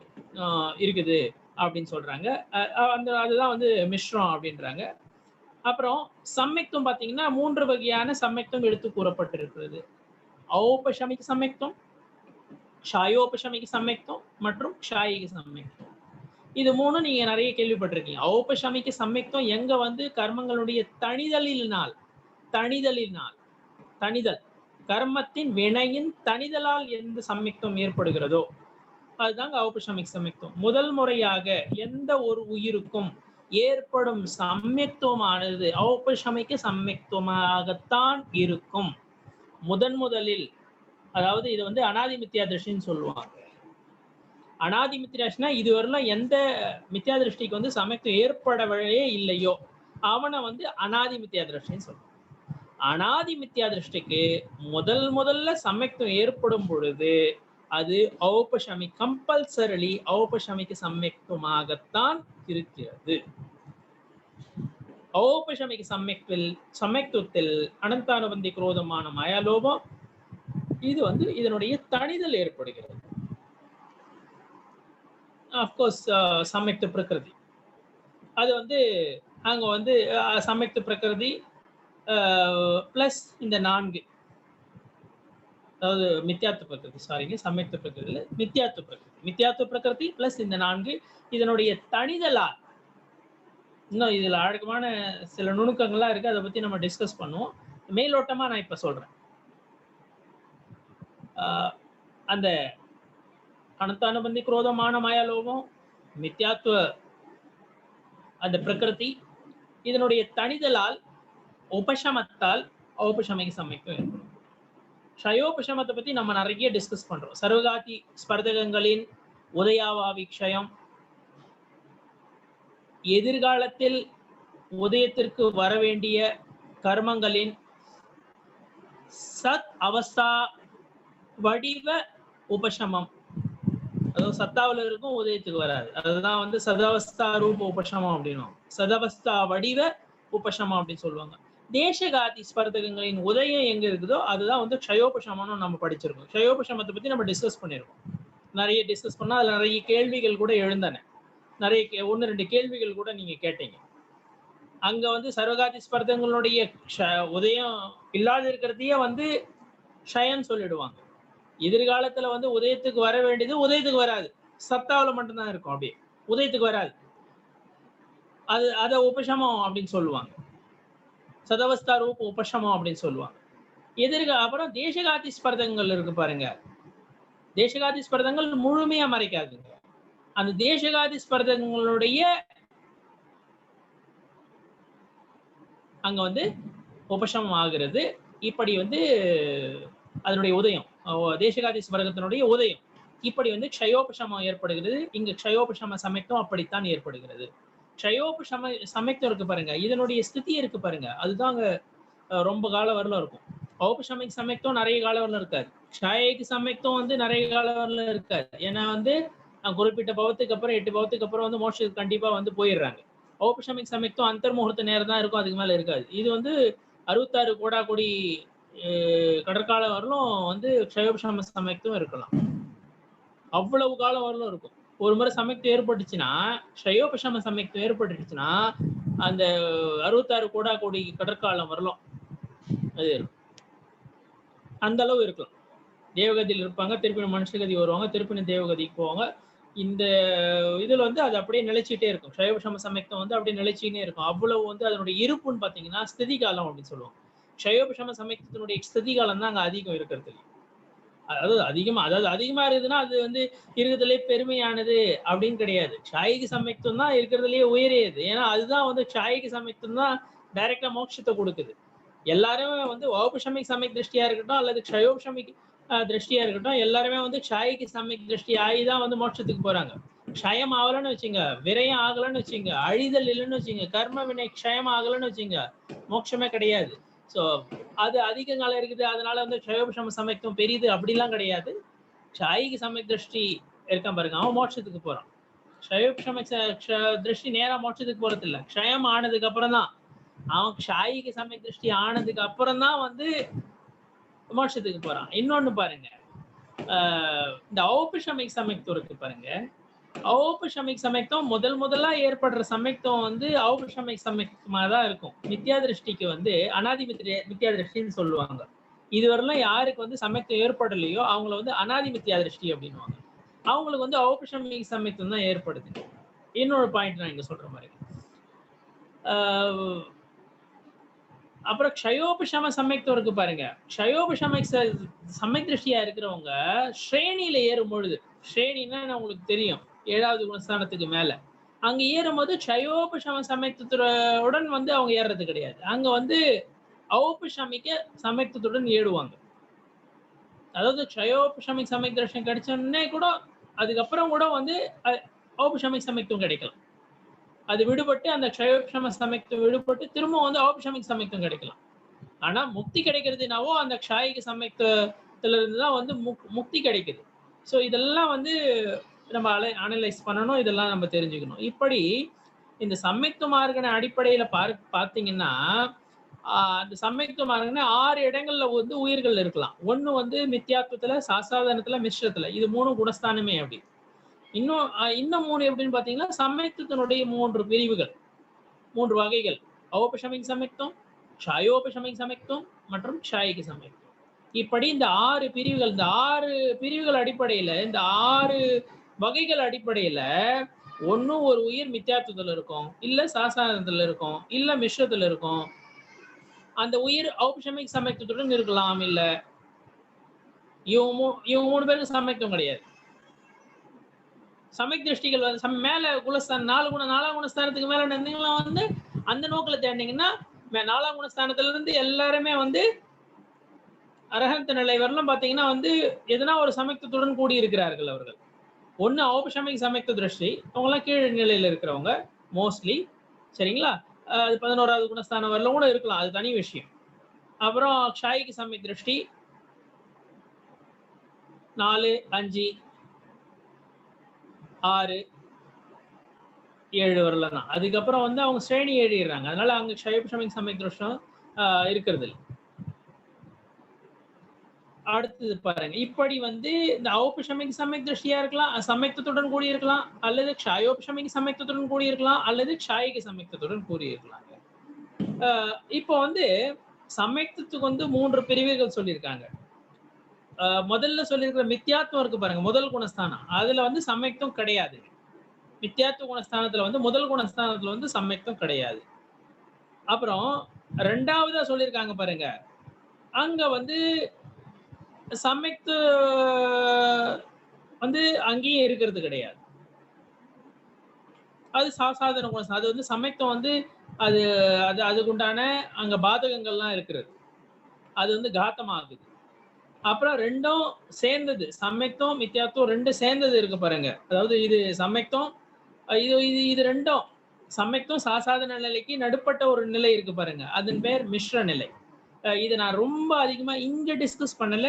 [SPEAKER 1] இருக்குது அப்படின்னு சொல்றாங்க. அதுதான் வந்து மிஸ்ரம் அப்படின்றாங்க. அப்புறம் சம்யக்தம் பாத்தீங்கன்னா 3 வகையான சம்யக்தம் எடுத்து கூறப்பட்டிருக்கிறது. ஔபசமிக சம்யக்தம், க்ஷாயோபசமிக சம்யக்தம் மற்றும் க்ஷாயிக சம்யக்தம். இது 3 நீங்க நிறைய கேள்விப்பட்டிருக்கீங்க. ஔபசமிக சம்யக்தம் எங்க வந்து கர்மங்களுடைய தணிதல், கர்மத்தின் வினையின் தணிதலால் எந்த சம்யக்தம் ஏற்படுகிறதோ அதுதாங்க ஔபசமிக சம்யக்தம். முதல் முறையாக எந்த ஒரு உயிருக்கும் ஏற்படும் சம்யக்தமானது ஔபசமிக சம்யக்தமாகத்தான் இருக்கும். முதலில், அதாவது இது வந்து அனாதி மித்யா திருஷ்டின்னு சொல்லுவாங்க. அனாதி மித்யாஷ்னா இதுவரையிலும் எந்த மித்யா திருஷ்டிக்கு வந்து சமயத்துவம் ஏற்படவே இல்லையோ அவனை வந்து அனாதி மித்யா திருஷ்டின்னு சொல்லுவாங்க. அனாதி மித்யா திருஷ்டிக்கு முதல்ல சமயத்துவம் ஏற்படும் பொழுது அது ஔபசமி கம்பல்சரிலி ஔபசமிக்கு சமயத்துவமாகத்தான் இருக்கிறது. ஔபசமிக்கு சமயத்துவத்தில் அனந்தானுபந்தி குரோதமான மாயாலோபம் இது வந்து இதனுடைய தணிதல் ஏற்படுகிறது. அப்கோர்ஸ் சமயத்து பிரகிருதி அது வந்து அங்க வந்து சமயத்து பிரகிருதி பிளஸ் இந்த 4 அதாவது மித்யாத்வ பிரகிருதி சமயத்து பிரகிருதி மித்யாத்வ பிரகிருதி பிளஸ் இந்த 4 இதனுடைய தணிதலால் இன்னும் இதுல அழகமான சில நுணுக்கங்கள்லாம் இருக்கு. அதை பத்தி நம்ம டிஸ்கஸ் பண்ணுவோம். மேலோட்டமா நான் இப்ப சொல்றேன். அந்த அனந்தானுபந்தி குரோதமான மாயாலோகம் மித்யாத்வ அந்த பிரகிருதி இதனுடைய தணிதலால் உபசமத்தால் ஔபசமிக சமயத்துவம் ஏற்படும். க்ஷயோபசமத்தை பத்தி நம்ம நிறைய டிஸ்கஸ் பண்றோம். சர்வகாதி ஸ்பர்தகங்களின் உதயாவாவி க்ஷயம், எதிர்காலத்தில் உதயத்திற்கு வர வேண்டிய கர்மங்களின் சத் அவஸ்தா வடிவ உபசமம், அதாவது சத்தாவில் இருக்கும் உதயத்துக்கு வராது, அதுதான் வந்து சதவஸ்தா ரூப உபசமம் அப்படின்னும், சதவஸ்தா வடிவ உபசமம் அப்படின்னு சொல்லுவாங்க. தேசகாதி ஸ்பர்தகங்களின் உதயம் எங்க இருக்குதோ அதுதான் வந்து க்ஷயோபசமம்னு நம்ம படிச்சிருக்கோம். க்ஷயோபசமத்தை பத்தி நம்ம டிஸ்கஸ் பண்ணியிருக்கோம். நிறைய டிஸ்கஸ் பண்ணா அதுல நிறைய கேள்விகள் கூட எழுந்தன. நிறைய 1-2 கேள்விகள் கூட நீங்க கேட்டீங்க. அங்க வந்து சர்வகாதி ஸ்பர்தங்களுடைய உதயம் இல்லாத இருக்கிறதையே வந்து க்ஷயன்னு சொல்லிடுவாங்க. எதிர்காலத்துல வந்து உதயத்துக்கு வர வேண்டியது உதயத்துக்கு வராது, சத்தாவில் மட்டும்தான் இருக்கும், அப்படியே உதயத்துக்கு வராது. அதை உபசமம் அப்படின்னு சொல்லுவாங்க, சதவஸ்தா ரூப உபசமம் அப்படின்னு சொல்லுவாங்க. அப்புறம் தேசகாதி ஸ்பர்தங்கள் இருக்கு பாருங்க. தேசகாதி ஸ்பர்தங்கள் முழுமையா மறைக்காதுங்க. அந்த தேசகாதி ஸ்பர்தங்களுடைய அங்க வந்து உபசமம் ஆகிறது. இப்படி வந்து அதனுடைய உதயம், தேசகாதி ஸ்பர்தத்தினுடைய உதயம் இப்படி வந்து க்ஷயோபசமம் ஏற்படுகிறது. இங்க க்ஷயோபசம சமயத்துவம் அப்படித்தான் ஏற்படுகிறது. க்ஷயோபசம சமயத்துவம் இருக்கு பாருங்க, இதனுடைய ஸ்திதி இருக்கு பாருங்க, அதுதாங்க ரொம்ப கால வரல இருக்கும். ஔபசமிக் சமயத்துவம் நிறைய கால வரல இருக்காது. க்ஷயக்கு சமயத்துவம் வந்து நிறைய கால வரல இருக்காது. ஏன்னா வந்து குறிப்பிட்ட பவத்துக்கு அப்புறம் 8 பவத்துக்கு அப்புறம் வந்து மோட்சத்துக்கு கண்டிப்பா வந்து போயிடுறாங்க. ஔபசமிக் சமயத்துவம் அந்தர்முகூர்த்த நேரம் தான் இருக்கும், அதுக்கு மேல இருக்காது. இது வந்து 66 கோடி கடற்கால வரலும் வந்து க்ஷயோபசம சமயத்துவம் இருக்கலாம். அவ்வளவு காலம் வரலும் இருக்கும். ஒரு முறை சமயத்துவம் ஏற்பட்டுச்சுன்னா, க்ஷயோபசம சமயத்துவம் ஏற்பட்டுச்சுன்னா அந்த 66 கோடி கடற்காலம் வரலாம் அது அந்த அளவு இருக்கலாம். தேவகதியில் இருப்பாங்க, திருப்பி மனுஷகதி வருவாங்க, திருப்பி தேவகதிக்கு போவாங்க. இந்த இதுல வந்து அது அப்படியே நிலைச்சிட்டே இருக்கும். க்ஷயோபசம சமயத்துவம் வந்து அப்படியே நிலைச்சினே இருக்கும். அவ்வளவு வந்து அதனுடைய இருப்புன்னு பாத்தீங்கன்னா ஸ்திதி காலம் அப்படின்னு சொல்லுவாங்க. க்ஷயோபசம சமயத்தினுடைய ஸ்திதி காலம் தான் அங்க அதிகம் இருக்கிறது. அதாவது அதிகமா இருக்குதுன்னா அது வந்து இருக்கிறதுலே பெருமையானது அப்படின்னு கிடையாது. க்ஷாயிக சமயத்துவம் தான் இருக்கிறதுலயே உயரியது. ஏன்னா அதுதான் வந்து க்ஷாயிக சமயத்துவம் தான் டைரக்டா மோட்சத்தை கொடுக்குது. எல்லாருமே வந்து ஔபசமிக் சமயக் திருஷ்டியா இருக்கட்டும் அல்லது க்ஷயோபசமிக் திருஷ்டியா இருக்கட்டும், எல்லாருமே வந்து க்ஷாயிக சமயக் திருஷ்டி ஆகிதான் வந்து மோட்சத்துக்கு போறாங்க. க்ஷயம் ஆகலன்னு வச்சுங்க, விரயம் ஆகலன்னு வச்சுங்க, அழிதல் இல்லைன்னு வச்சுங்க, கர்ம வினை க்ஷயம் ஆகலன்னு வச்சுங்க, மோட்சமே கிடையாது. ஸோ அது அதிக காலம் இருக்குது, அதனால வந்து க்ஷயோபசம சமயத்துவம் பெரியது அப்படிலாம் கிடையாது. க்ஷாயிக சமயக் திருஷ்டி இருக்கான் பாருங்க, அவன் மோட்சத்துக்கு போறான். க்ஷயோபசம திருஷ்டி நேரா மோட்சத்துக்கு போறது இல்லை, க்ஷயம் ஆனதுக்கு அப்புறம் தான். அவன் க்ஷாயிக சமயக் திருஷ்டி ஆனதுக்கு அப்புறம் தான் வந்து மோட்சத்துக்கு போறான். இன்னொன்னு பாருங்க, இந்த ஔபசமிக் சமயத்துவம் இருக்கு பாருங்க. ஔபசமிக் சமயத்துவம் முதலா ஏற்படுற சமயத்துவம் வந்து ஔபசமிக் சமயத்துவமா தான் இருக்கும். மித்யா திருஷ்டிக்கு வந்து அனாதி மித்யா திருஷ்டின்னு சொல்லுவாங்க. இதுவரையிலும் யாருக்கு வந்து சமயத்துவம் ஏற்படலையோ அவங்கள வந்து அனாதி மித்யா திருஷ்டி அப்படின்னுவாங்க. அவங்களுக்கு வந்து ஔபசமிக் சமயத்துவம் தான் ஏற்படுது. இன்னொரு பாயிண்ட் நான் இங்க சொல்ற மாதிரி, அப்புறம் க்ஷயோபசம சமயத்துவம் இருக்கு பாருங்க. க்ஷயோபசம சமயக் திருஷ்டியா இருக்கிறவங்க ஸ்ரேணியில ஏறும் பொழுது, ஸ்ரேணின்னா உங்களுக்கு தெரியும், 7வது குணஸ்தானத்துக்கு மேல அங்க ஏறும்போது க்ஷயோபசம சமயத்துடன் வந்து அவங்க ஏறுறது கிடையாது. அங்க வந்து ஔபசமிக சமயத்துடன் ஏறுவாங்க. அதாவது க்ஷயோபசமிக் சமயக் தர்ஷனம் கிடைச்சோடனே கூட அதுக்கப்புறம் கூட வந்து ஔபசமிக் சமயத்துவம் கிடைக்கலாம். அது விடுபட்டு அந்த க்ஷயோபசம சமயத்துவம் விடுபட்டு திரும்ப வந்து ஔபசமிக் சமயத்துவம் கிடைக்கலாம். ஆனா முக்தி கிடைக்கிறதுனாவோ அந்த க்ஷாயிக சமயத்துல இருந்து தான் வந்து முக்தி கிடைக்குது. ஸோ இதெல்லாம் வந்து நம்ம அனலைஸ் பண்ணணும், இதெல்லாம் நம்ம தெரிஞ்சுக்கணும். இப்படி இந்த சமயத்துவ மார்க்கன அடிப்படையில பார்த்தீங்கன்னா அந்த சமயத்துவ மார்க்கன 6 இடங்கள்ல வந்து உயிர்கள் இருக்கலாம். ஒண்ணு வந்து மித்யாத்வத்துல, சாசாதனத்துல, மிஸ்ரத்துல. இது 3 குணஸ்தானமே அப்படி. இன்னும் 3 எப்படின்னு பார்த்தீங்கன்னா சமயத்துவத்தினுடைய 3 பிரிவுகள், 3 வகைகள். ஔபசமிக் சமயத்துவம், க்ஷயோபசமிக் சமயத்துவம் மற்றும் க்ஷாயிக சமயத்துவம். இப்படி இந்த 6 பிரிவுகள், இந்த 6 பிரிவுகள் அடிப்படையில, இந்த 6 வகைகள் அடிப்படையில ஒண்ணு ஒரு உயிர் மித்யாத்வத்துல இருக்கும், இல்ல சாசாதனத்துல இருக்கும், இல்ல மிஸ்ரத்துல இருக்கும். அந்த உயிர் ஔபசமிக் சமயத்துவத்துடன் இருக்கலாம், இல்ல இவங்க 3 பேருக்கு சமயத்துவம் கிடையாது. சமயக் திருஷ்டிகள் வந்து மேல குலஸ்தானம் 4 குணஸ்தானத்துக்கு மேல இருந்தீங்கன்னா வந்து அந்த நோக்கில தேடினீங்கன்னா 4 குணஸ்தானத்துல இருந்து எல்லாருமே வந்து அரஹந்த நிலை வரலாம் பாத்தீங்கன்னா வந்து எதனா ஒரு சமயத்துடன் கூடி இருக்கிறார்கள் அவர்கள். ஒண்ணு ஔபசமிக் சமயத்து திருஷ்டி, அவங்கலாம் கீழ் நிலையில இருக்கிறவங்க மோஸ்ட்லி, சரிங்களா? அது 11வது குணஸ்தானம் வரல கூட இருக்கலாம், அது தனி விஷயம். அப்புறம் க்ஷாயிக சமய திருஷ்டி 4, 5, 6, 7 வரல தான். அதுக்கப்புறம் வந்து அவங்க ஸ்ரேணி ஏறிடுறாங்க. அதனால அங்க க்ஷயோபசமிக் சமய திருஷ்டம் இருக்கிறது இல்லை. அடுத்தது பாருங்க, இப்படி வந்து இந்த ஔபசமிக் சமய திருஷ்டியா இருக்கலாம், சமயத்துடன் கூடி இருக்கலாம், அல்லது க்ஷயோபசமிக் சமயத்துடன் கூடி இருக்கலாம், அல்லது க்ஷாயிக சமயத்துடன் கூடி இருக்கலாங்க. இப்போ வந்து சமயத்துக்கு வந்து 3 பிரிவுகள் சொல்லியிருக்காங்க. முதல்ல சொல்லியிருக்கிற மித்யாத்வம் இருக்கு பாருங்க, முதல் குணஸ்தானம். அதுல வந்து சமயத்துவம் கிடையாது. மித்யாத்வ குணஸ்தானத்துல வந்து முதல் குணஸ்தானத்துல வந்து சமயத்துவம் கிடையாது. அப்புறம் 2வதா சொல்லியிருக்காங்க பாருங்க, அங்க வந்து சமயத்து வந்து அங்கேயே இருக்கிறது கிடையாது. அது சாசாதன குணம். அது வந்து சமயத்துவம் வந்து அது அது அதுக்குண்டான அங்க பாதகங்கள்லாம் இருக்கிறது. அது வந்து காத்தமாகுது. அப்புறம் 2ம் சேர்ந்தது, சமயத்துவம் மித்யாத்துவம் 2 சேர்ந்தது இருக்கு பாருங்க. அதாவது இது சமயத்துவம், இது இது இது 2ம் சமயத்துவம் சாசாதன நிலைக்கு நடுப்பட்ட ஒரு நிலை இருக்கு பாருங்க. அதன் பேர் மிஸ்ர நிலை. இதை நான் ரொம்ப அதிகமா இங்க டிஸ்கஸ் பண்ணல.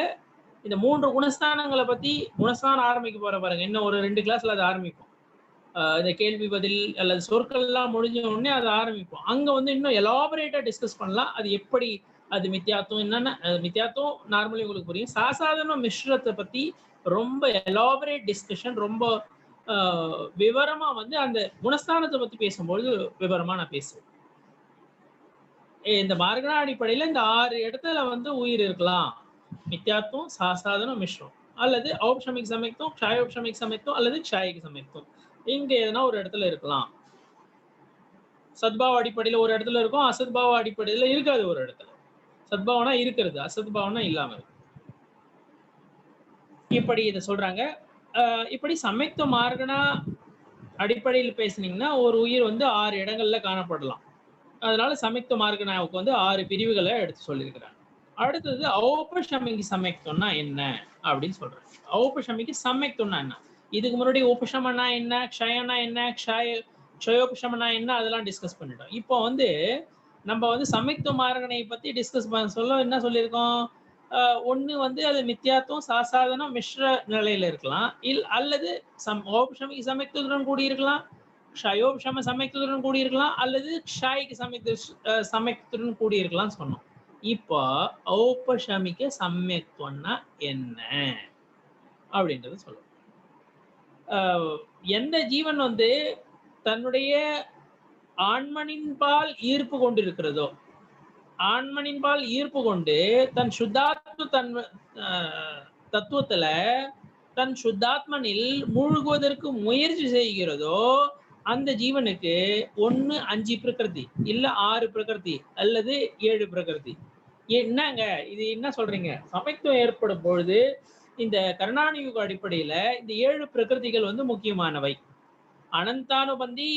[SPEAKER 1] இந்த 3 குணஸ்தானங்களை பத்தி குணஸ்தானம் ஆரம்பிக்க போற பாருங்க. இன்னும் ஒரு 2 கிளாஸ்ல அது ஆரம்பிக்கும். இந்த கேள்வி பதில் அல்லது சொற்கள் எல்லாம் முடிஞ்ச உடனே அதை ஆரம்பிப்போம். அங்க வந்து இன்னும் எலாபரேட்டா டிஸ்கஸ் பண்ணலாம். அது எப்படி, அது மித்யாத்துவம் என்னன்னா, மித்யாத்துவம் நார்மலி உங்களுக்கு புரியும். சாசாதன மிஸ்ரத்தை பத்தி ரொம்ப எலாபரேட் டிஸ்கஷன், ரொம்ப விவரமா வந்து அந்த குணஸ்தானத்தை பத்தி பேசும்போது விவரமா நான் பேசுவேன். இந்த மார்கண அடிப்படையில இந்த 6 இடத்துல வந்து உயிர் இருக்கலாம். மித்யாத்துவம், சாசாதனம், மிஸ்ரம், அல்லது ஔபசமிக் சமயத்துவம், க்ஷயோபசமிக் சமயத்துவம், அல்லது க்ஷாயிக சமயத்துவம். இங்க எதனா ஒரு இடத்துல இருக்கலாம். சத்பாவ அடிப்படையில ஒரு இடத்துல இருக்கும், அசத்பாவ அடிப்படையில இருக்காது ஒரு இடத்துல. சத்பாவனா இருக்கிறது, அசத்பாவனா இல்லாம இருக்கு. இப்படி இதை சொல்றாங்க. இப்படி சமயத்துவ மார்கணா அடிப்படையில் பேசுனீங்கன்னா ஒரு உயிர் வந்து 6 இடங்கள்ல காணப்படலாம். அதனால சமயத்துவ மார்கணாவுக்கு வந்து 6 பிரிவுகளை எடுத்து சொல்லியிருக்கிறாங்க. அடுத்தது ஔபசமிக சமயத்துவம்னா என்ன அப்படின்னு சொல்றாங்க. ஔபசமிக சமயத்துவம்னா என்ன? இதுக்கு முன்னாடி உபசமனா என்ன, க்ஷயனா என்ன, க்ஷயோபசமனா என்ன, அதெல்லாம் டிஸ்கஸ் பண்ணிட்டோம். இப்போ வந்து நம்ம வந்து சமயத்துவ மார்கனை பத்தி டிஸ்கஸ் சொல்ல என்ன சொல்லியிருக்கோம்? ஒண்ணு வந்து அது மித்யாத்துவம், சாசாதனம், மிஸ்ர நிலையில இருக்கலாம், அல்லது ஔபசமிக சமயத்துடன் கூடி இருக்கலாம், க்ஷயோபசம சமயத்துடன் கூடி இருக்கலாம், அல்லது க்ஷாயிக சமயத்துடன் கூடி இருக்கலாம் சொன்னோம். இப்போ ஔபசமிக சமயத்துவம்னா என்ன அப்படின்றது சொல்லுவோம். எந்த ஜீவன் வந்து தன்னுடைய ஆண்மனின் பால் ஈர்ப்பு கொண்டிருக்கிறதோ, ஆண்மனின் பால் ஈர்ப்பு கொண்டு தன் சுத்தாத்ம தத்துவத்துல தன் சுத்தாத்மனில் மூழ்குவதற்கு முயற்சி செய்கிறதோ அந்த ஜீவனுக்கு 1 5 பிரகிருதி, இல்ல 6 பிரகிருதி, அல்லது 7 பிரகிருதி. என்னங்க இது என்ன சொல்றீங்க? சமயத்துவம் ஏற்படும் பொழுது இந்த கருணாநியுக அடிப்படையில இந்த 7 பிரகிருதிகள் வந்து முக்கியமானவை. அனந்தானுபந்தி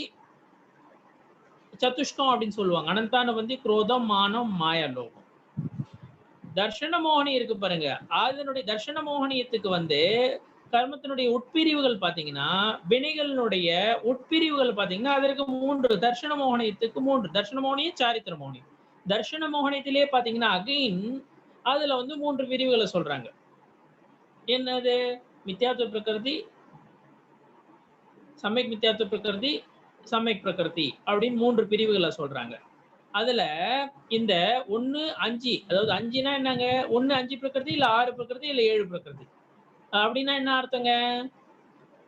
[SPEAKER 1] சதுஷ்கம் அப்படின்னு சொல்லுவாங்க. அனந்தானுபந்தி குரோதம், மானம், மாயா, லோகம். தர்ஷன மோகனி இருக்கு பாருங்க. அதனுடைய தர்ஷன மோகனியத்துக்கு வந்து கர்மத்தினுடைய உட்பிரிவுகள் பாத்தீங்கன்னா, வினைகளினுடைய உட்பிரிவுகள் பாத்தீங்கன்னா அதற்கு 3 தர்ஷன மோகனியத்துக்கு 3 தர்ஷன மோகனியம், சாரித்திர மோகனியம். தர்ஷன மோகனியத்திலே பாத்தீங்கன்னா அகைன் அதுல வந்து 3 பிரிவுகளை சொல்றாங்க. என்னது? மித்யாத்வ பிரகிருதி, சமயக் மித்யாத்வ பிரகிருதி, சமயக் பிரகிருதி அப்படின்னு 3 பிரிவுகளை சொல்றாங்க. அதுல இந்த 1, 5 அதாவது 5னா என்னங்க? 1 5 பிரகிருதி இல்ல 6 பிரகிருதி இல்ல 7 பிரகிருதி. அப்படின்னா என்ன அர்த்தங்க?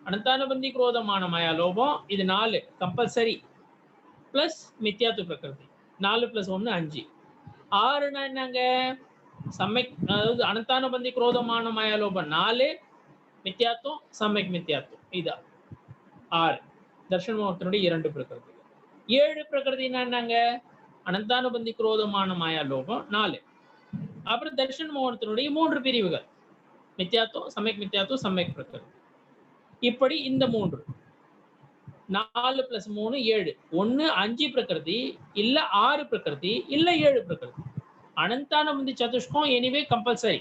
[SPEAKER 1] அனந்தானுபந்தி குரோதமான மாயா லோபம் இது 4 கம்பல்சரி பிளஸ் மித்யாத்வ பிரகிருதி 4 + 1 5. 6னா என்னங்க? சமயக் அதாவது அனந்தானுபந்தி குரோதமான மாயா லோபம் 4 மித்யாத்வம் சமயக் மித்யாத்வம் இது 6 தர்ஷன மோகத்தினுடைய 2 பிரகிருதி. 7 பிரகிருதினா என்னங்க? அனந்தானுபந்தி குரோதமான மாயா லோபம் 4. அப்புறம் தர்ஷன மோகத்தினுடைய 3 பிரிவுகள் மித்யாத்வம் சமயக் மித்யாத்வம் சமயக் பிரகிருதி. இப்படி இந்த 3 4 + 3 7. 1 5 பிரகிருதி இல்ல 6 பிரகிருதி இல்ல 7 பிரகிருதி. அனந்தானுபந்தி சதுஷ்கம் எனிவே கம்பல்சரி.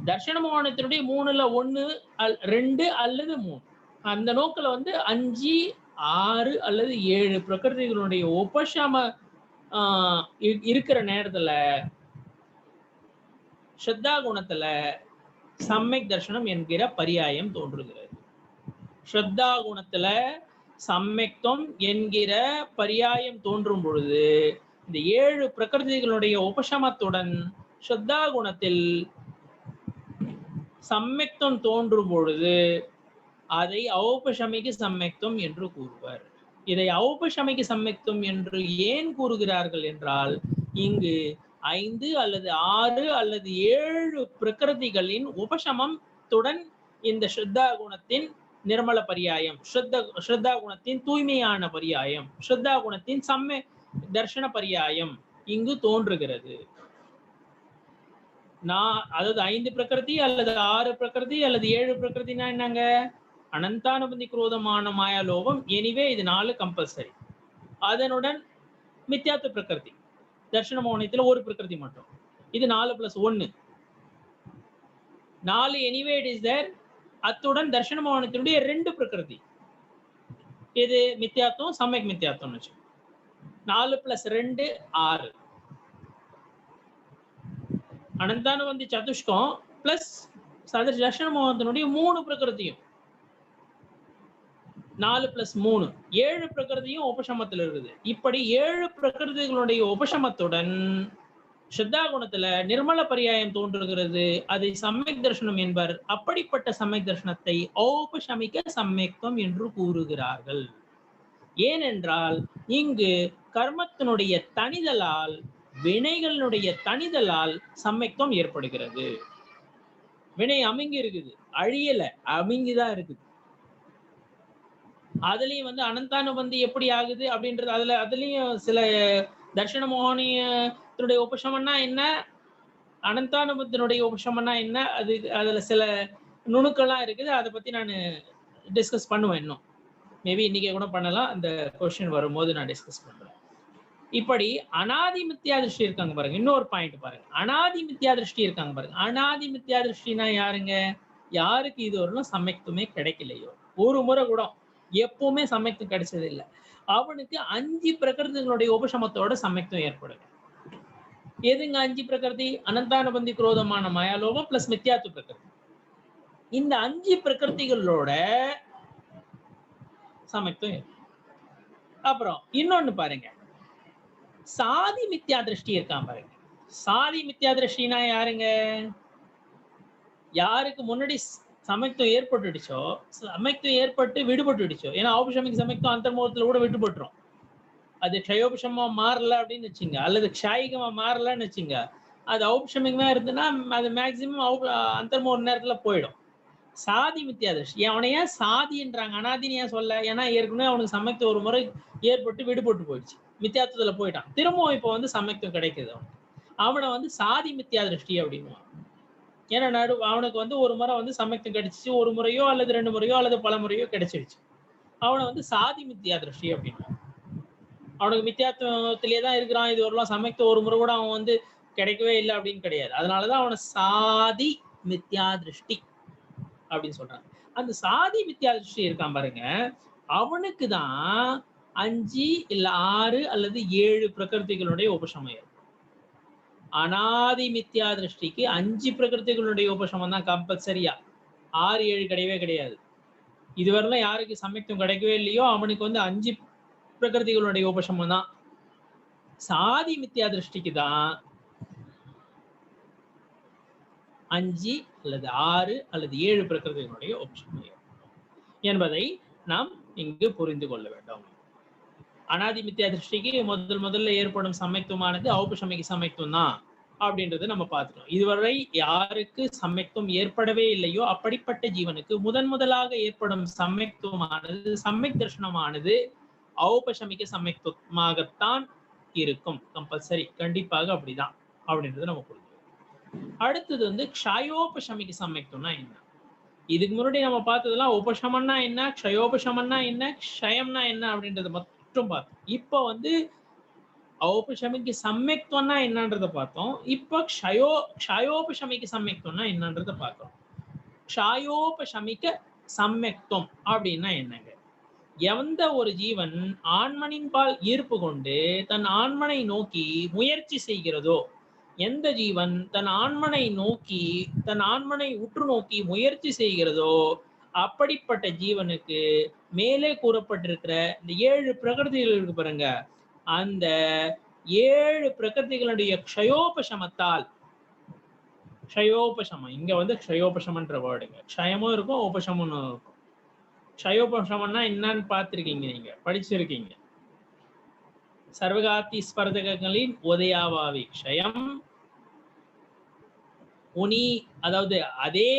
[SPEAKER 1] தர்ஷன மோகனத்தினுடைய 3ல 1 2 அல்லது 3 அந்த நோக்கில் வந்து 5 6 அல்லது 7 பிரகிருதிகளுடைய உபசம இருக்கிற நேரத்துல ஸ்ரத்தா குணத்துல சம்யக் தர்ஷனம் என்கிற பரியாயம் தோன்றுகிறது. ஸ்ரத்தா குணத்துல சம்யக்தம் என்கிற பரியாயம் தோன்றும் பொழுது இந்த 7 பிரகிருதிகளுடைய உபசமத்துடன் ஸ்ரத்தா குணத்தில் சம்யக்தம் தோன்றும் பொழுது அதை ஔபசமிக சம்யக்தம் என்று கூறுவர். இதை ஔபசமிக சம்யக்தம் என்று ஏன் கூறுகிறார்கள் என்றால், இங்கு 5 அல்லது 6 அல்லது 7 பிரகிருதிகளின் உபசமத்துடன் இந்த ஸ்ரத்தா குணத்தின் நிர்மல பரியாயம், ஸ்ரத்தா குணத்தின் தூய்மையான பரியாயம், ஸ்ரத்தா குணத்தின் சம்ய தர்ஷன பரியாயம் இங்கு தோன்றுகிறது. அதாவது 5 பிரகிருதி அல்லது 6 பிரகிருதி அல்லது 7 பிரகிருதினா என்னங்க? அனந்தானுபந்தி குரோதமான மாயா லோபம் எனிவே இது 4 கம்பல்சரி. அதனுடன் மித்யாத்வ பிரகிருதி தர்ஷன மோகனத்துல ஒரு பிரகிருதி மட்டும், இது 4 + 1 4 எனிவே இட் இஸ் தேர். அத்துடன் தர்ஷன மோகனத்தினுடைய 2 பிரகிருதி, இது மித்யாத்வம் சமயக் மித்யாத்வம். 4 + 2 6. அனந்தானுபந்தி சதுஷ்கம் பிளஸ் தர்ஷன மோகனத்தினுடைய 3 பிரகிருதியும் 4 + 3 7 பிரகிருதியும் உபசமத்தில் இருக்குது. இப்படி 7 பிரகிருதிகளுடைய உபசமத்துடன் ஸ்ரத்தா குணத்துல நிர்மல பரியாயம் தோன்றுகிறது. அதை சம்யக் தர்ஷனம் என்பர். அப்படிப்பட்ட சம்யக் தர்ஷனத்தை ஔபசமிக சம்யக்தம் என்று கூறுகிறார்கள். ஏனென்றால் இங்கு கர்மத்தினுடைய தனிதலால், வினைகளுடைய தனிதலால் சம்யக்தம் ஏற்படுகிறது. வினை அமிங்கி இருக்குது, அழியல, அமிங்கிதான் இருக்குது. அதுலயும் வந்து அனந்தானுபந்தி எப்படி ஆகுது அப்படின்றது அதுலயும் சில தர்ஷன மோகனியத்தினுடைய உபசமன்னா என்ன, அனந்தானுபத்தினுடைய உபசமன்னா என்ன, அதுல சில நுணுக்கெல்லாம் இருக்குது. அதை பத்தி நான் டிஸ்கஸ் பண்ணுவேன். இன்னும் மேபி இன்னைக்கு கூட பண்ணலாம், அந்த கொஸ்டின் வரும்போது நான் டிஸ்கஸ் பண்றேன். இப்படி அனாதி மித்யா திருஷ்டி இருக்காங்க பாருங்க. இன்னொரு பாயிண்ட் பாருங்க, அனாதி மித்யா திருஷ்டி இருக்காங்க பாருங்க. அனாதி மித்யா திருஷ்டினா யாருங்க? யாருக்கு இது வரலாம் சமயத்துமே கிடைக்கலையோ, ஒரு முறை கூட எப்பவுமே சமயத்துவம் கிடைச்சது இல்லை, அவனுக்கு 5 பிரகிருதிகளுடைய உபசமத்தோட சமயத்துவம் ஏற்படுது. எதுங்க 5 பிரகிருதி? அனந்தானுபந்தி குரோதமான மாயாலோபம் பிளஸ் மித்யாத்வ பிரகிருதி. இந்த 5 பிரகிருதிகளோட சமயத்துவம் ஏற்படும். அப்புறம் இன்னொன்னு பாருங்க, சாதி மித்யா திருஷ்டி இருக்கான் பாருங்க. சாதி மித்யா திருஷ்டினா யாருங்க? யாருக்கு முன்னாடி சமயத்துவம் ஏற்பட்டுடுச்சோ, சமயத்துவம் ஏற்பட்டு விடுபட்டுடுச்சோ, ஏன்னா ஔபசமிக சமயத்துவம் அந்தர்மோகத்துல கூட விடுபட்டுரும். அது க்ஷயோபசமா மாறல அப்படின்னு வச்சுங்க, அல்லது க்ஷாயிகமா மாறலன்னு வச்சுங்க, அது ஔபசமிகமா இருந்ததுன்னா அது மேக்சிமம் அந்தர்மோக நேரத்துல போயிடும். சாதி மித்யா திருஷ்டி, அவனை ஏன் சாதின்றாங்க, அனாதின்னு ஏன் சொல்ல? ஏன்னா ஏற்கனவே அவனுக்கு சமயத்துவம் ஒரு முறை ஏற்பட்டு விடுபட்டு போயிடுச்சு, மித்யாத்துவத்துல போயிட்டான், திரும்பவும் இப்போ வந்து சமயத்துவம் கிடைக்குது அவனுக்கு. அவனை வந்து சாதி மித்யா திருஷ்டி அப்படின்னு. ஏன்னா அவனுக்கு வந்து ஒரு முறை வந்து சமயத்துவம் கிடைச்சிச்சு, ஒரு முறையோ அல்லது 2 முறையோ அல்லது பல முறையோ கிடைச்சிருச்சு, அவனை வந்து சாதி மித்யா திருஷ்டி அப்படின்னு. அவனுக்கு மித்யாத்துவத்திலே தான் இருக்கிறான், இது வரலாம் சமயத்துவம் ஒரு முறை கூட அவன் வந்து கிடைக்கவே இல்லை அப்படின்னு கிடையாது. அதனாலதான் அவனை சாதி மித்யா திருஷ்டி அப்படின்னு சொல்றாங்க. அந்த சாதி மித்யா திருஷ்டி இருக்கான் பாருங்க, அவனுக்கு தான் 5 இல்ல 6 அல்லது 7 பிரகிருதிகளுடைய உபசமயம். அனாதி மித்யா திருஷ்டிக்கு 5 பிரகிருதிகளுடைய உபசமம் தான் கம்பல்சரியா. 6, 7 கிடையவே கிடையாது. இதுவரையிலும் யாருக்கு சமயத்துவம் கிடைக்கவே இல்லையோ அவனுக்கு வந்து 5 பிரகிருதிகளுடைய உபசமம் தான். சாதி மித்யா திருஷ்டிக்கு தான் 5 அல்லது 6 அல்லது 7 பிரகிருதிகளுடைய உபசமயம் என்பதை நாம் இங்கு புரிந்து கொள்ள வேண்டும். அனாதி மித்யா திருஷ்டிக்கு முதல்ல ஏற்படும் சமயத்துவமானது ஔபசமிக சமயத்துவம் தான் அப்படின்றது நம்ம பார்த்துட்டோம். இதுவரை யாருக்கு சமயத்துவம் ஏற்படவே இல்லையோ அப்படிப்பட்ட ஜீவனுக்கு முதலாக ஏற்படும் சமயத்துவமானது சமயக் தர்ஷனமானது ஔபசமிக சமயத்துவமாகத்தான் இருக்கும். கம்பல்சரி, கண்டிப்பாக அப்படிதான் அப்படின்றது நம்ம புரிஞ்சுக்கணும். அடுத்தது வந்து க்ஷயோபசமிக சமயத்துவம்னா என்ன? இதுக்கு முன்னாடி நம்ம பார்த்ததெல்லாம் உபசமன்னா என்ன, க்ஷயோபசமன்னா என்ன, க்ஷயம்னா என்ன அப்படின்றத மட்டும் பார்த்தோம். இப்போ வந்து ஔபசமிக சமயத்துவம்னா என்னன்றத பார்த்தோம். இப்போ க்ஷயோபசமிக சமயத்துவம்னா என்னன்றத பார்க்கிறோம். க்ஷயோபசமிக சமயத்துவம் அப்படின்னா என்னங்க? எந்த ஒரு ஜீவன் ஆண்மனின் பால் ஈர்ப்பு கொண்டு தன் ஆண்மனை நோக்கி முயற்சி செய்கிறதோ, எந்த ஜீவன் தன் ஆண்மனை உற்று நோக்கி முயற்சி செய்கிறதோ அப்படிப்பட்ட ஜீவனுக்கு மேலே கூறப்பட்டிருக்கிற இந்த 7 பிரகிருதிகள் இருக்கு பாருங்க, அந்த 7 பிரகிருதிகளுடைய க்ஷயோபசமத்தால், க்ஷயோபசமம் இங்க வந்து க்ஷயோபசமன்ற வேர்டுங்க, க்ஷயமும் இருக்கும் உபசமும் இருக்கும். க்ஷயோபசமம்னா என்னன்னு பார்த்திருக்கீங்க, நீங்க படிச்சிருக்கீங்க. சர்வகாத்தி ஸ்பர்தகங்களின் உதயாபாவி க்ஷயம், உனி அதாவது அதே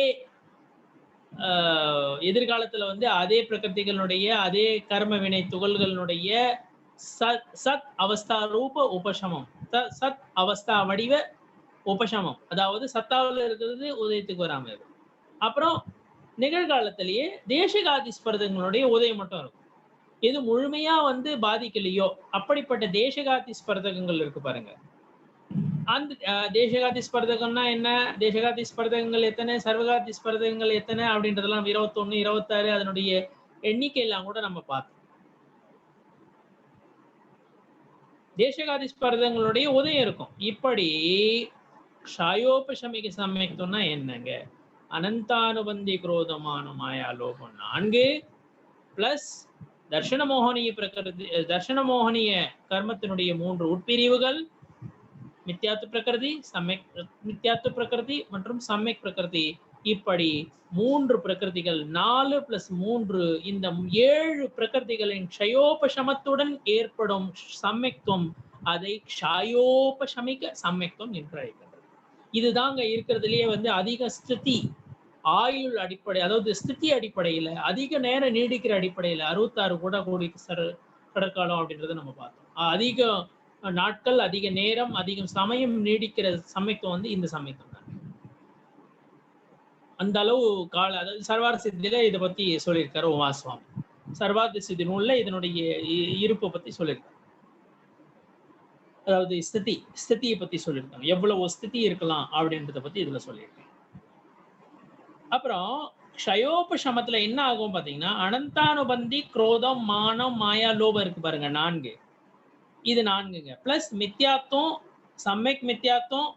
[SPEAKER 1] எதிர்காலத்துல வந்து அதே பிரகிருதிகளுடைய அதே கர்ம வினை துகள்களுடைய சத் அவஸ்தா ரூப உபசமம், சத் அவஸ்தா வடிவ உபசமம், அதாவது சத்தாவில் இருக்கிறது உதயத்துக்கு வராம இருக்கு. அப்புறம் நிகழ்காலத்திலேயே தேசகாதி ஸ்பர்தங்களுடைய உதயம் மட்டும் இருக்கும். எது முழுமையா வந்து பாதிக்கலையோ அப்படிப்பட்ட தேசகாதி ஸ்பர்தகங்கள் இருக்கு பாருங்க. அந்த தேசகாதி ஸ்பர்தகம்னா என்ன, தேசகாதி ஸ்பர்தகங்கள் எத்தனை, சர்வகாதி ஸ்பர்தகங்கள் எத்தனை அப்படின்றதெல்லாம் 21, 26 அதனுடைய எண்ணிக்கையெல்லாம் கூட நம்ம பார்த்தோம். தேசகாதி ஸ்பர்தங்களுடைய உதயம் இருக்கும். இப்படி க்ஷயோபசமிக சமயத்துவம்னா என்னங்க? அனந்தானுபந்தி குரோதமான மாயா லோபம் 4 பிளஸ் தர்ஷனமோகனிய பிரகிருதி, தர்ஷனமோகனிய கர்மத்தினுடைய 3 உட்பிரிவுகள், மித்யாத்து பிரகிருதி, சமயக் மித்யாத்து பிரகிருதி மற்றும் சமயக் பிரகிருதி. இப்படி 3 பிரகிருதிகள், 4 பிளஸ் 3, இந்த 7 பிரகிருதிகளின் க்ஷயோபசமத்துடன் ஏற்படும் சமயத்துவம், அதை க்ஷயோபசமிக சமயத்துவம் என்று அழைக்கின்றது. இதுதாங்க இருக்கிறதுலயே வந்து அதிக ஸ்திதி ஆயுள் அடிப்படை, அதாவது ஸ்திதி அடிப்படையில அதிக நேரம் நீடிக்கிற அடிப்படையில 66 கோடி கடற்காலம் அப்படின்றத நம்ம பார்த்தோம். அதிக நாட்கள், அதிக நேரம், அதிகம் சமயம் நீடிக்கிற சமயத்துவம் வந்து இந்த சமயத்துவம் தான். அந்த அளவு கால, அதாவது சர்வார்த்த சித்தியில இதை பத்தி சொல்லியிருக்காரு உமாசுவாமி. சர்வார்த்த சித்தி நூல்ல இதனுடைய இருப்பை பத்தி சொல்லியிருக்காரு. அதாவது ஸ்திதியை பத்தி சொல்லியிருக்காங்க, எவ்வளவு ஸ்திதி இருக்கலாம் அப்படின்றத பத்தி இதுல சொல்லியிருக்காங்க. அப்புறம் க்ஷயோபசமத்துல என்ன ஆகும் பாத்தீங்கன்னா, அனந்தானுபந்தி குரோதம் மானம் மாயா லோபம் இருக்கு பாருங்க 4, இது 4ங்க. பிளஸ் மித்யாத்துவம், சமயக் மித்யாத்துவம்,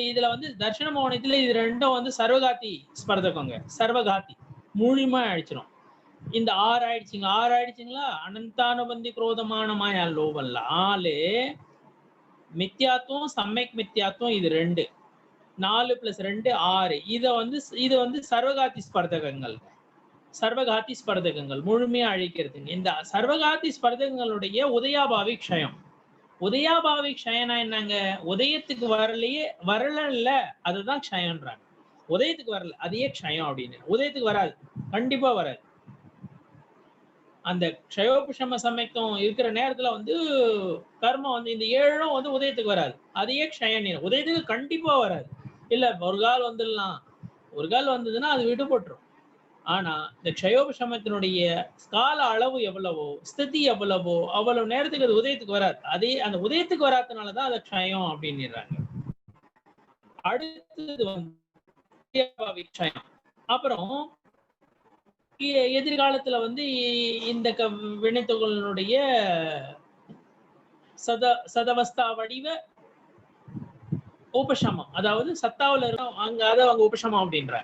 [SPEAKER 1] இதுல வந்து தர்ஷன மோகனத்துல இது 2 வந்து சர்வகாத்தி ஸ்பர்தகங்க, சர்வகாத்தி முழுமை அழிச்சிடும். இந்த 6 ஆயிடுச்சுங்களா? அனந்தானுபந்தி குரோதமான மாயா லோபம் 4, மித்யாத்துவம் சமயக் மித்யாத்துவம் இது 2, 4 பிளஸ் 2 6. இது வந்து சர்வகாத்தி ஸ்பர்தகங்கள், சர்வகாத்தி ஸ்பர்தகங்கள் முழுமையா அழிக்கிறதுங்க. இந்த சர்வகாத்தி ஸ்பர்தகங்களுடைய உதயாபாவி க்ஷயம். உதயாபாவி க்ஷயம்னா என்னங்க? உதயத்துக்கு வரல அதுதான் க்ஷயம்ன்றாங்க. உதயத்துக்கு வரல அதையே க்ஷயம் அப்படின்னு. உதயத்துக்கு வராது, கண்டிப்பா வராது. அந்த க்ஷயோபசம சமயத்துவம் இருக்கிற நேரத்துல வந்து கர்மம் வந்து இந்த 7 வந்து உதயத்துக்கு வராது, அதையே க்ஷயம். உதயத்துக்கு கண்டிப்பா வராது. இல்ல ஒரு கால் வந்துடலாம், ஒரு கால் வந்ததுன்னா அது விடுபட்டுரும். ஆனா இந்த க்ஷயோபசமத்தினுடைய கால அளவு எவ்வளவோ, ஸ்திதி எவ்வளவோ, அவ்வளவு நேரத்துக்கு அது உதயத்துக்கு வராது. அதே அந்த உதயத்துக்கு வராதனாலதான் அதை க்ஷயம் அப்படின்னுறாங்க. அடுத்தது வந்து க்ஷயம். அப்புறம் எதிர்காலத்துல வந்து இந்த வினைத்தொகைகளுடைய சதவஸ்தா வடிவ உபசமம், அதாவது சத்தாவுல இருக்கும் அங்க அவங்க உபசமம் அப்படின்ற.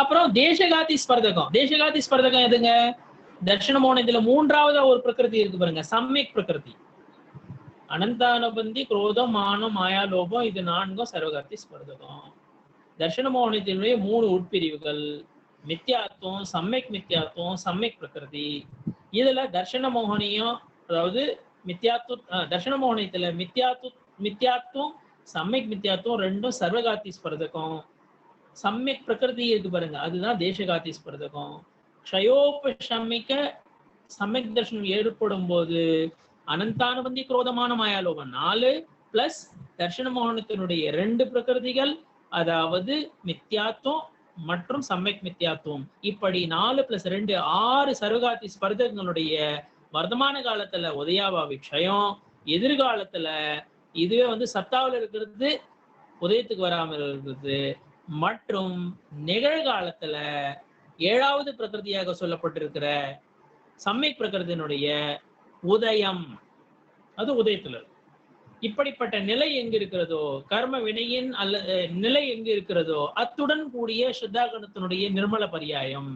[SPEAKER 1] அப்புறம் தேசகாதி ஸ்பர்தகம். தேசகாதி ஸ்பர்தகம் எதுங்க? தர்ஷனமோன இதுல மூன்றாவது ஒரு பிரகிருதி இருக்கு பாருங்க, சம்யக் பிரகிருதி. அனந்தானுபந்தி, குரோதம், மானம், மாயா, லோபம், இது நான்கும் சர்வகாதி ஸ்பர்தகம். தர்ஷனமோகனத்தினுடைய 3 உட்பிரிவுகள் மித்யாத்துவம், சம்யக் மித்யாத்துவம், சம்யக் பிரகிருதி. இதுல தர்ஷனமோகனியம், அதாவது தர்ஷனமோகனத்துல மித்யாத்துவம் சம்யக் மித்யாத்துவம் ரெண்டும் சர்வகாதி ஸ்பர்தகம். சம்யக் பிரகிருதி இருக்கு பாருங்க, அதுதான் தேசகாதி ஸ்பர்தகம். க்ஷயோபசமிக சம்யக் தர்ஷனம் ஏற்படும் போது அனந்தானுபந்தி, குரோதமான, மாயாலோபம் 4 பிளஸ் தர்ஷனமோகனத்தினுடைய 2 பிரகிருதிகள், அதாவது மித்யாத்துவம் மற்றும் சம்யக் மித்யாத்துவம். இப்படி 4 + 2 6 சர்வகாதி ஸ்பர்தங்களுடைய வர்த்தமான காலத்துல உதயாபாவி க்ஷயம், எதிர்காலத்துல இதுவே வந்து சத்தாவில் இருக்கிறது உதயத்துக்கு வராமல் இருக்கிறது, மற்றும் நிகழ்காலத்துல 7வது பிரகிருதியாக சொல்லப்பட்டிருக்கிற சம்யக் பிரகிருதியினுடைய உதயம், அது உதயத்துல. இப்படிப்பட்ட நிலை எங்கு இருக்கிறதோ, கர்ம வினையின் நிலை எங்கு இருக்கிறதோ, அத்துடன் கூடிய சுத்தாகணத்தினுடைய நிர்மல பரியாயம்,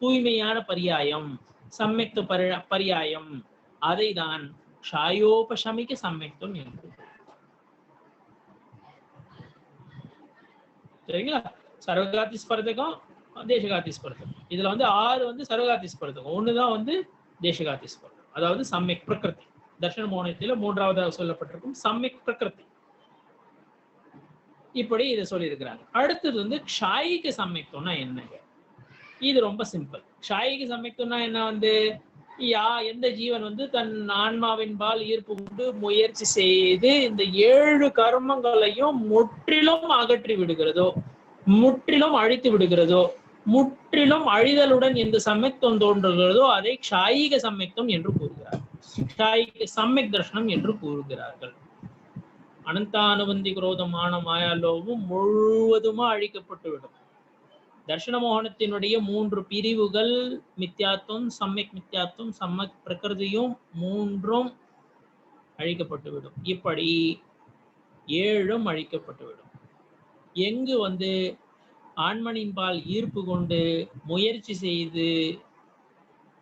[SPEAKER 1] தூய்மையான பரியாயம், சம்யக்த பரியாயம், அதை தான் க்ஷயோபசமிக சம்யக்தம் என்று. சரிங்களா? சர்வகாதி ஸ்பர்தகம், தேசகாதி ஸ்பர்தகம். இதுல வந்து 6 வந்து சர்வகாதி ஸ்பர்தகம், 1 தான் வந்து தேசகாதி ஸ்பர்தகம், அதாவது சம்யக் பிரகிருதி. தர்ஷன மோகனத்தில் 3வது சொல்லப்பட்டிருக்கும் சம்யக் பிரகிருதி. இப்படி இதை சொல்லி இருக்கிறாங்க. அடுத்தது வந்து க்ஷாயிக சம்யக்தம்னா என்னங்க? இது ரொம்ப சிம்பிள். க்ஷாயிக சம்யக்தம்னா என்ன? வந்து எந்த ஜீவன் வந்து தன் ஆன்மாவின் பால் ஈர்ப்பு கொண்டு முயற்சி செய்து இந்த 7 கர்மங்களையும் முற்றிலும் அகற்றி விடுகிறதோ, முற்றிலும் அழித்து விடுகிறதோ, முற்றிலும் அழிதலுடன் எந்த சம்யக்தம் தோன்றுகிறதோ அதை க்ஷாயிக சம்யக்தம் என்று கூறுகிறார். சம்யக் தர்ஷனம் என்று கூறுகிறார்கள். அனந்தானுபந்தி, குரோதம், மானம், மாயா, லோபம் முழுவதுமா அழிக்கப்பட்டுவிடும். தர்ஷன மோகனத்தினுடைய 3 பிரிவுகள் மித்யாத்துவம், சம்யக் மித்யாத்துவம், சம்யக் பிரகிருதியும் 3ம் அழிக்கப்பட்டுவிடும். இப்படி 7ம் அழிக்கப்பட்டுவிடும். எங்கு வந்து ஆண்மனின் பால் ஈர்ப்பு கொண்டு முயற்சி செய்து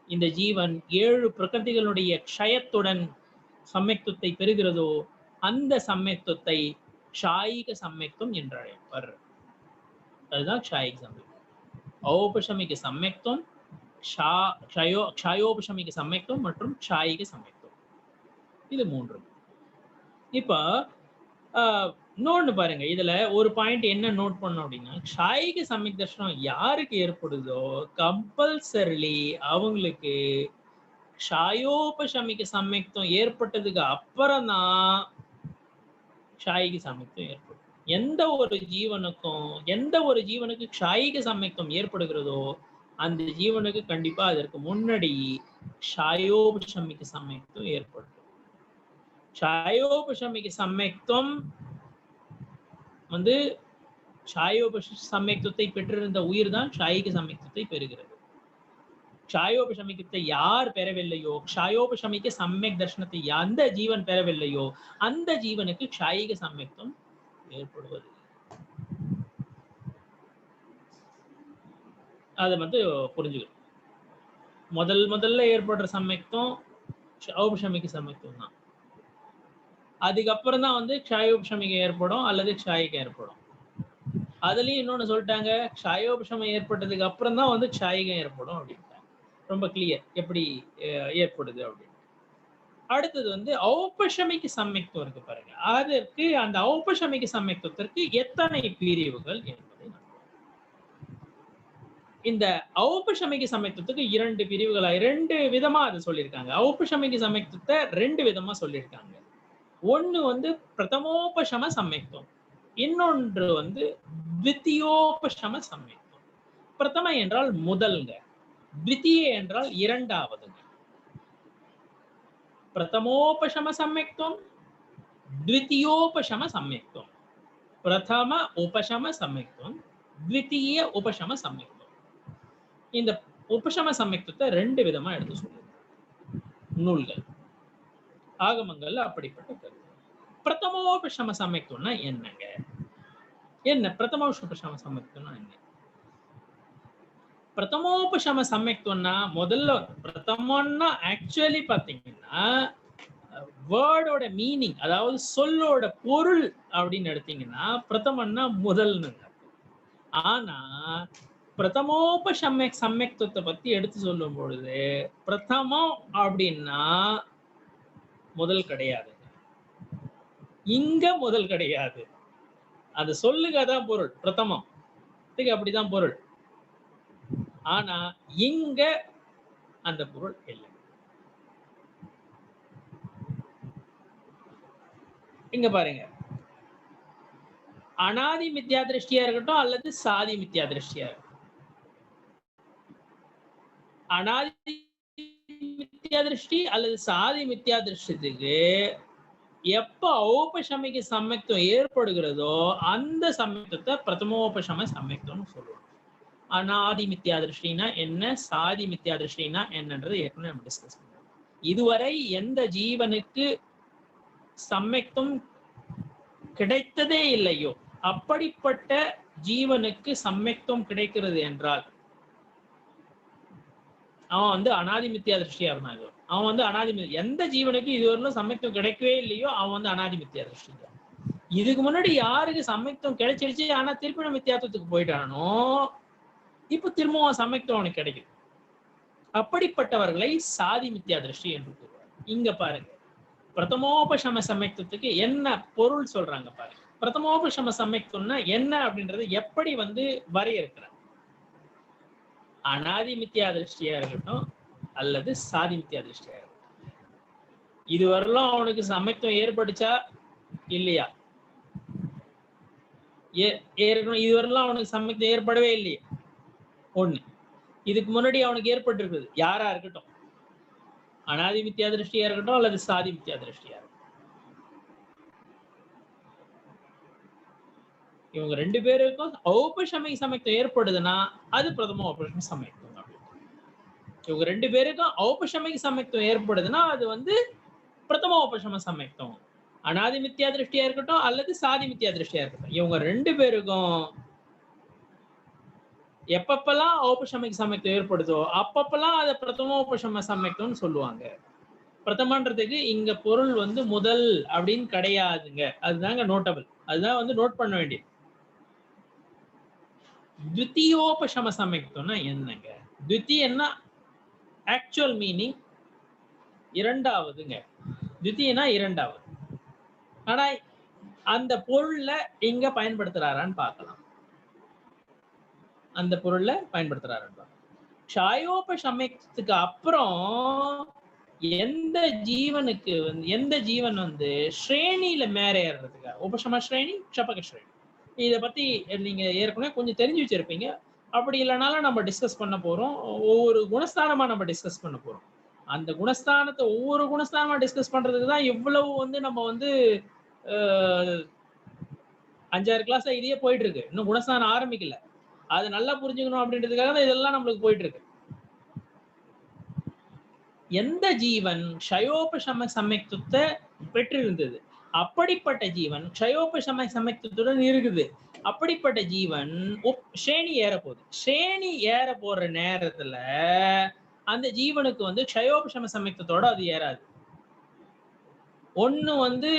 [SPEAKER 1] இந்த ஜீவன் 7 பிரகிருதிகளுடைய க்ஷயத்துடன் சம்யக்தத்தை பெறுகிறதோ அந்த சம்யக்தத்தை க்ஷாயிக சம்யக்தம் என்று அழைப்பர். அதுதான் க்ஷாயிக சம்யக்தம். ஔபசமிக சம்யக்தம், க்ஷயோபசமிக சம்யக்தம் மற்றும் க்ஷாயிக சம்யக்தம், இது 3. இப்ப இன்னொன்னு பாருங்க, இதுல ஒரு பாயிண்ட் என்ன நோட் பண்ணோம் அப்படின்னா, க்ஷாயிக சம்யக் தர்ஷனம் யாருக்கு ஏற்படுதோ கம்பல்சரிலி அவங்களுக்கு க்ஷயோபசமிக சம்யக்தம் ஏற்பட்டதுக்கு அப்புறம் தான் க்ஷாயிக சம்யக்தம் ஏற்படும். எந்த ஒரு ஜீவனுக்கு க்ஷாயிக சம்யக்தம் ஏற்படுகிறதோ அந்த ஜீவனுக்கு கண்டிப்பா அதற்கு முன்னாடி க்ஷயோபசமிக சம்யக்தம் ஏற்படும். க்ஷயோபசமிக சம்யக்தம் வந்து க்ஷயோபசமிகத்தை பெற்றிருந்த உயிர் தான் க்ஷாயிக சம்யக்தத்தை பெறுகிறது. க்ஷயோபசமிகத்தை யார் பெறவில்லையோ, க்ஷயோபசமிக சம்யக் தர்ஷனத்தை எந்த ஜீவன் பெறவில்லையோ அந்த ஜீவனுக்கு க்ஷாயிக சம்யக்தம் ஏற்படுவது. அதை வந்து புரிஞ்சுக்கணும். முதல்ல ஏற்படுற சம்யக்தம் க்ஷயோபசமிக சம்யக்தம் தான். அதுக்கப்புறம் தான் வந்து க்ஷயோபசமிகம் ஏற்படும் அல்லது க்ஷாயிகம் ஏற்படும். அதுலயும் இன்னொன்னு சொல்லிட்டாங்க, க்ஷயோபசமம் ஏற்பட்டதுக்கு அப்புறம் தான் வந்து க்ஷாயிகம் ஏற்படும் அப்படின்ட்டாங்க. ரொம்ப கிளியர் எப்படி ஏற்படுது அப்படின்னு. அடுத்தது வந்து ஔபசமிக சம்யக்தம் இருக்கு பாருங்க. அதற்கு அந்த ஔபசமிக சம்யக்தத்திற்கு எத்தனை பிரிவுகள் என்பதை இந்த ஔபசமிக சம்யக்தத்துக்கு 2 பிரிவுகளா 2 விதமா அதை சொல்லியிருக்காங்க. ஔபசமிக சம்யக்தத்தை 2 விதமா சொல்லியிருக்காங்க. ஒன்னு வந்து பிரதமோபசம சம்யக்தம், இன்னொன்று வந்து த்விதியோபசம சம்யக்தம். பிரதம என்றால் முதல்ங்க, த்விதிய என்றால் இரண்டாவதுங்க. பிரதமோபசம சம்யக்தம், த்விதியோபசம சம்யக்தம். பிரதம உபசம சம்யக்தம், த்விதீய உபசம சம்யக்தம். இந்த உபசம சமயத்துவத்தை 2 விதமா எடுத்து சொல்லுது நூல்கள், ஆகமங்கள்ல அப்படிப்பட்ட கருத்து. பிரதமோபசம சமயத்துவம்னா என்னங்க? என்ன பிரதமோபசம சமயத்துவம்னா என்ன? பிரதமோபசம சமயத்துவம்னா முதல்ல பிரதமம்னா ஆக்சுவலி பாத்தீங்கன்னா வேர்டோட மீனிங், அதாவது சொல்லோட பொருள் அப்படின்னு எடுத்தீங்கன்னா பிரதமம்னா முதல்னு. ஆனா பிரதமோபசம சமயத்துவத்தை பத்தி எடுத்து சொல்லும் பொழுது பிரதமம் அப்படின்னா முதல் கிடையாது, இங்க முதல் கிடையாது. அது சொல்லுங்க தான் பொருள், பிரதமம் அப்படிதான் பொருள். ஆனா இங்க அந்த பொருள் இல்லை. இங்க பாருங்க, அனாதி மித்யா திருஷ்டியா இருக்கட்டும் அல்லது சாதி மித்யா திருஷ்டியா இருக்கட்டும், அனாதி மித்யா திருஷ்டி அல்லது சாதி மித்யா திருஷ்டத்துக்கு எப்ப ஔபசமிக சமயத்துவம் ஏற்படுகிறதோ அந்த சமயத்தை பிரதமோபசம சமயத்துவம் சொல்லுவாங்க. அனாதி மித்யா திருஷ்டினா என்ன, சாதி மித்யா திருஷ்டினா என்னன்றது ஏற்கனவே நம்ம டிஸ்கஸ் பண்ணோம். இதுவரை எந்த ஜீவனுக்கு சமயத்துவம் கிடைத்ததே இல்லையோ அப்படிப்பட்ட ஜீவனுக்கு சமயத்துவம் கிடைக்கிறது என்றால் அவன் வந்து அனாதி மித்யா திருஷ்டியா இருந்தாங்க. அவன் வந்து அனாதி, எந்த ஜீவனுக்கு இதுவரையிலும் சமயத்துவம் கிடைக்கவே இல்லையோ அவன் வந்து அனாதி மித்யா திருஷ்டி. இதுக்கு முன்னாடி யாருக்கு சமயத்துவம் கிடைச்சிருச்சு ஆனா திருப்பி நம்ம மித்யாத்துவத்துக்கு போயிட்டானோ இப்ப திரும்பவும் சமயத்துவம் அவனுக்கு கிடைக்குது, அப்படிப்பட்டவர்களை சாதி மித்யா திருஷ்டி என்று கூறுவார். இங்க பாருங்க, பிரதமோபசம சமயத்துவத்துக்கு என்ன பொருள் சொல்றாங்க பாருங்க. பிரதமோபசம சமயத்துவம்னா என்ன அப்படின்றது எப்படி வந்து வரையறுக்கிறார். அனாதி மித்யா திருஷ்டியா இருக்கட்டும் அல்லது சாதி மித்யா திருஷ்டியா இருக்கட்டும், இதுவரையிலும் அவனுக்கு சமயத்துவம் ஏற்படுச்சா இல்லையா? இதுவரையிலும் அவனுக்கு சமயத்துவம் ஏற்படவே இல்லையே ஒண்ணு. இதுக்கு முன்னாடி அவனுக்கு ஏற்பட்டு இருக்குது, யாரா இருக்கட்டும், அனாதி மித்யா திருஷ்டியா இருக்கட்டும் அல்லது சாதி மித்யா திருஷ்டியா இருக்கட்டும், இவங்க 2 பேருக்கும் ஔபசமிக சமயத்துவம் ஏற்படுதுன்னா அது பிரதம ஔபசமிக சமயத்துவம். இவங்க 2 பேருக்கும் ஔபசமிக சமயத்துவம் ஏற்படுதுன்னா அது வந்து பிரதம ஔபசம சமயத்துவம். அனாதி மித்யா திருஷ்டியா இருக்கட்டும் அல்லது சாதி மித்யா திருஷ்டியா இருக்கட்டும், இவங்க 2 பேருக்கும் எப்பப்பெல்லாம் ஔபசமிக சமயத்துவம் ஏற்படுதோ அப்பப்பெல்லாம் அதை பிரதமோபசம சமயத்துவம்னு சொல்லுவாங்க. பிரதமன்றதுக்கு இங்க பொருள் வந்து முதல் அப்படின்னு கிடையாதுங்க, அதுதாங்க நோட்டபிள், அதுதான் வந்து நோட் பண்ண வேண்டியது. த்விதீயோபசம சமயத்துவம்னா என்னங்க? த்விதீயன்னா ஆக்சுவல் மீனிங் இரண்டாவதுங்க, த்விதீயனா இரண்டாவது. ஆனா அந்த பொருள்ல இங்க பயன்படுத்துறாரான்னு பார்க்கலாம். அந்த பொருள்ல பயன்படுத்துறாரான்னு பார்க்கலாம். க்ஷயோபசமயத்துக்கு அப்புறம் எந்த ஜீவனுக்கு வந்து எந்த ஜீவன் வந்து ஸ்ரேணியில மேல ஏறுறதுக்கு உபசம ஸ்ரேணி க்ஷபக ஸ்ரேணி, இதை பத்தி நீங்க ஏற்கனவே கொஞ்சம் தெரிஞ்சு வச்சிருப்பீங்க. அப்படி இல்லைனாலும் நம்ம டிஸ்கஸ் பண்ண போறோம், ஒவ்வொரு குணஸ்தானமா நம்ம டிஸ்கஸ் பண்ண போறோம். அந்த குணஸ்தானத்தை ஒவ்வொரு குணஸ்தானமா டிஸ்கஸ் பண்றதுக்கு தான் இவ்வளவு வந்து நம்ம வந்து 5-6 கிளாஸ் இதையே போயிட்டு இருக்கு. இன்னும் குணஸ்தானம் ஆரம்பிக்கல, அதை நல்லா புரிஞ்சுக்கணும் அப்படின்றதுக்காக தான் இதெல்லாம் நம்மளுக்கு போயிட்டு இருக்கு. எந்த ஜீவன் க்ஷயோபசம சமயத்துவத்தை பெற்றிருந்தது அப்படிப்பட்ட ஜீவன் க்ஷயோபசம சமயத்துவத்துடன் இருக்குது. அப்படிப்பட்ட ஜீவன் ஸ்ரேணி ஏற போகுது. ஸ்ரேணி ஏற போற நேரத்துல அந்த ஜீவனுக்கு வந்து க்ஷயோபசம சமயத்துவத்தோட அது ஏறாது. ஒண்ணு வந்து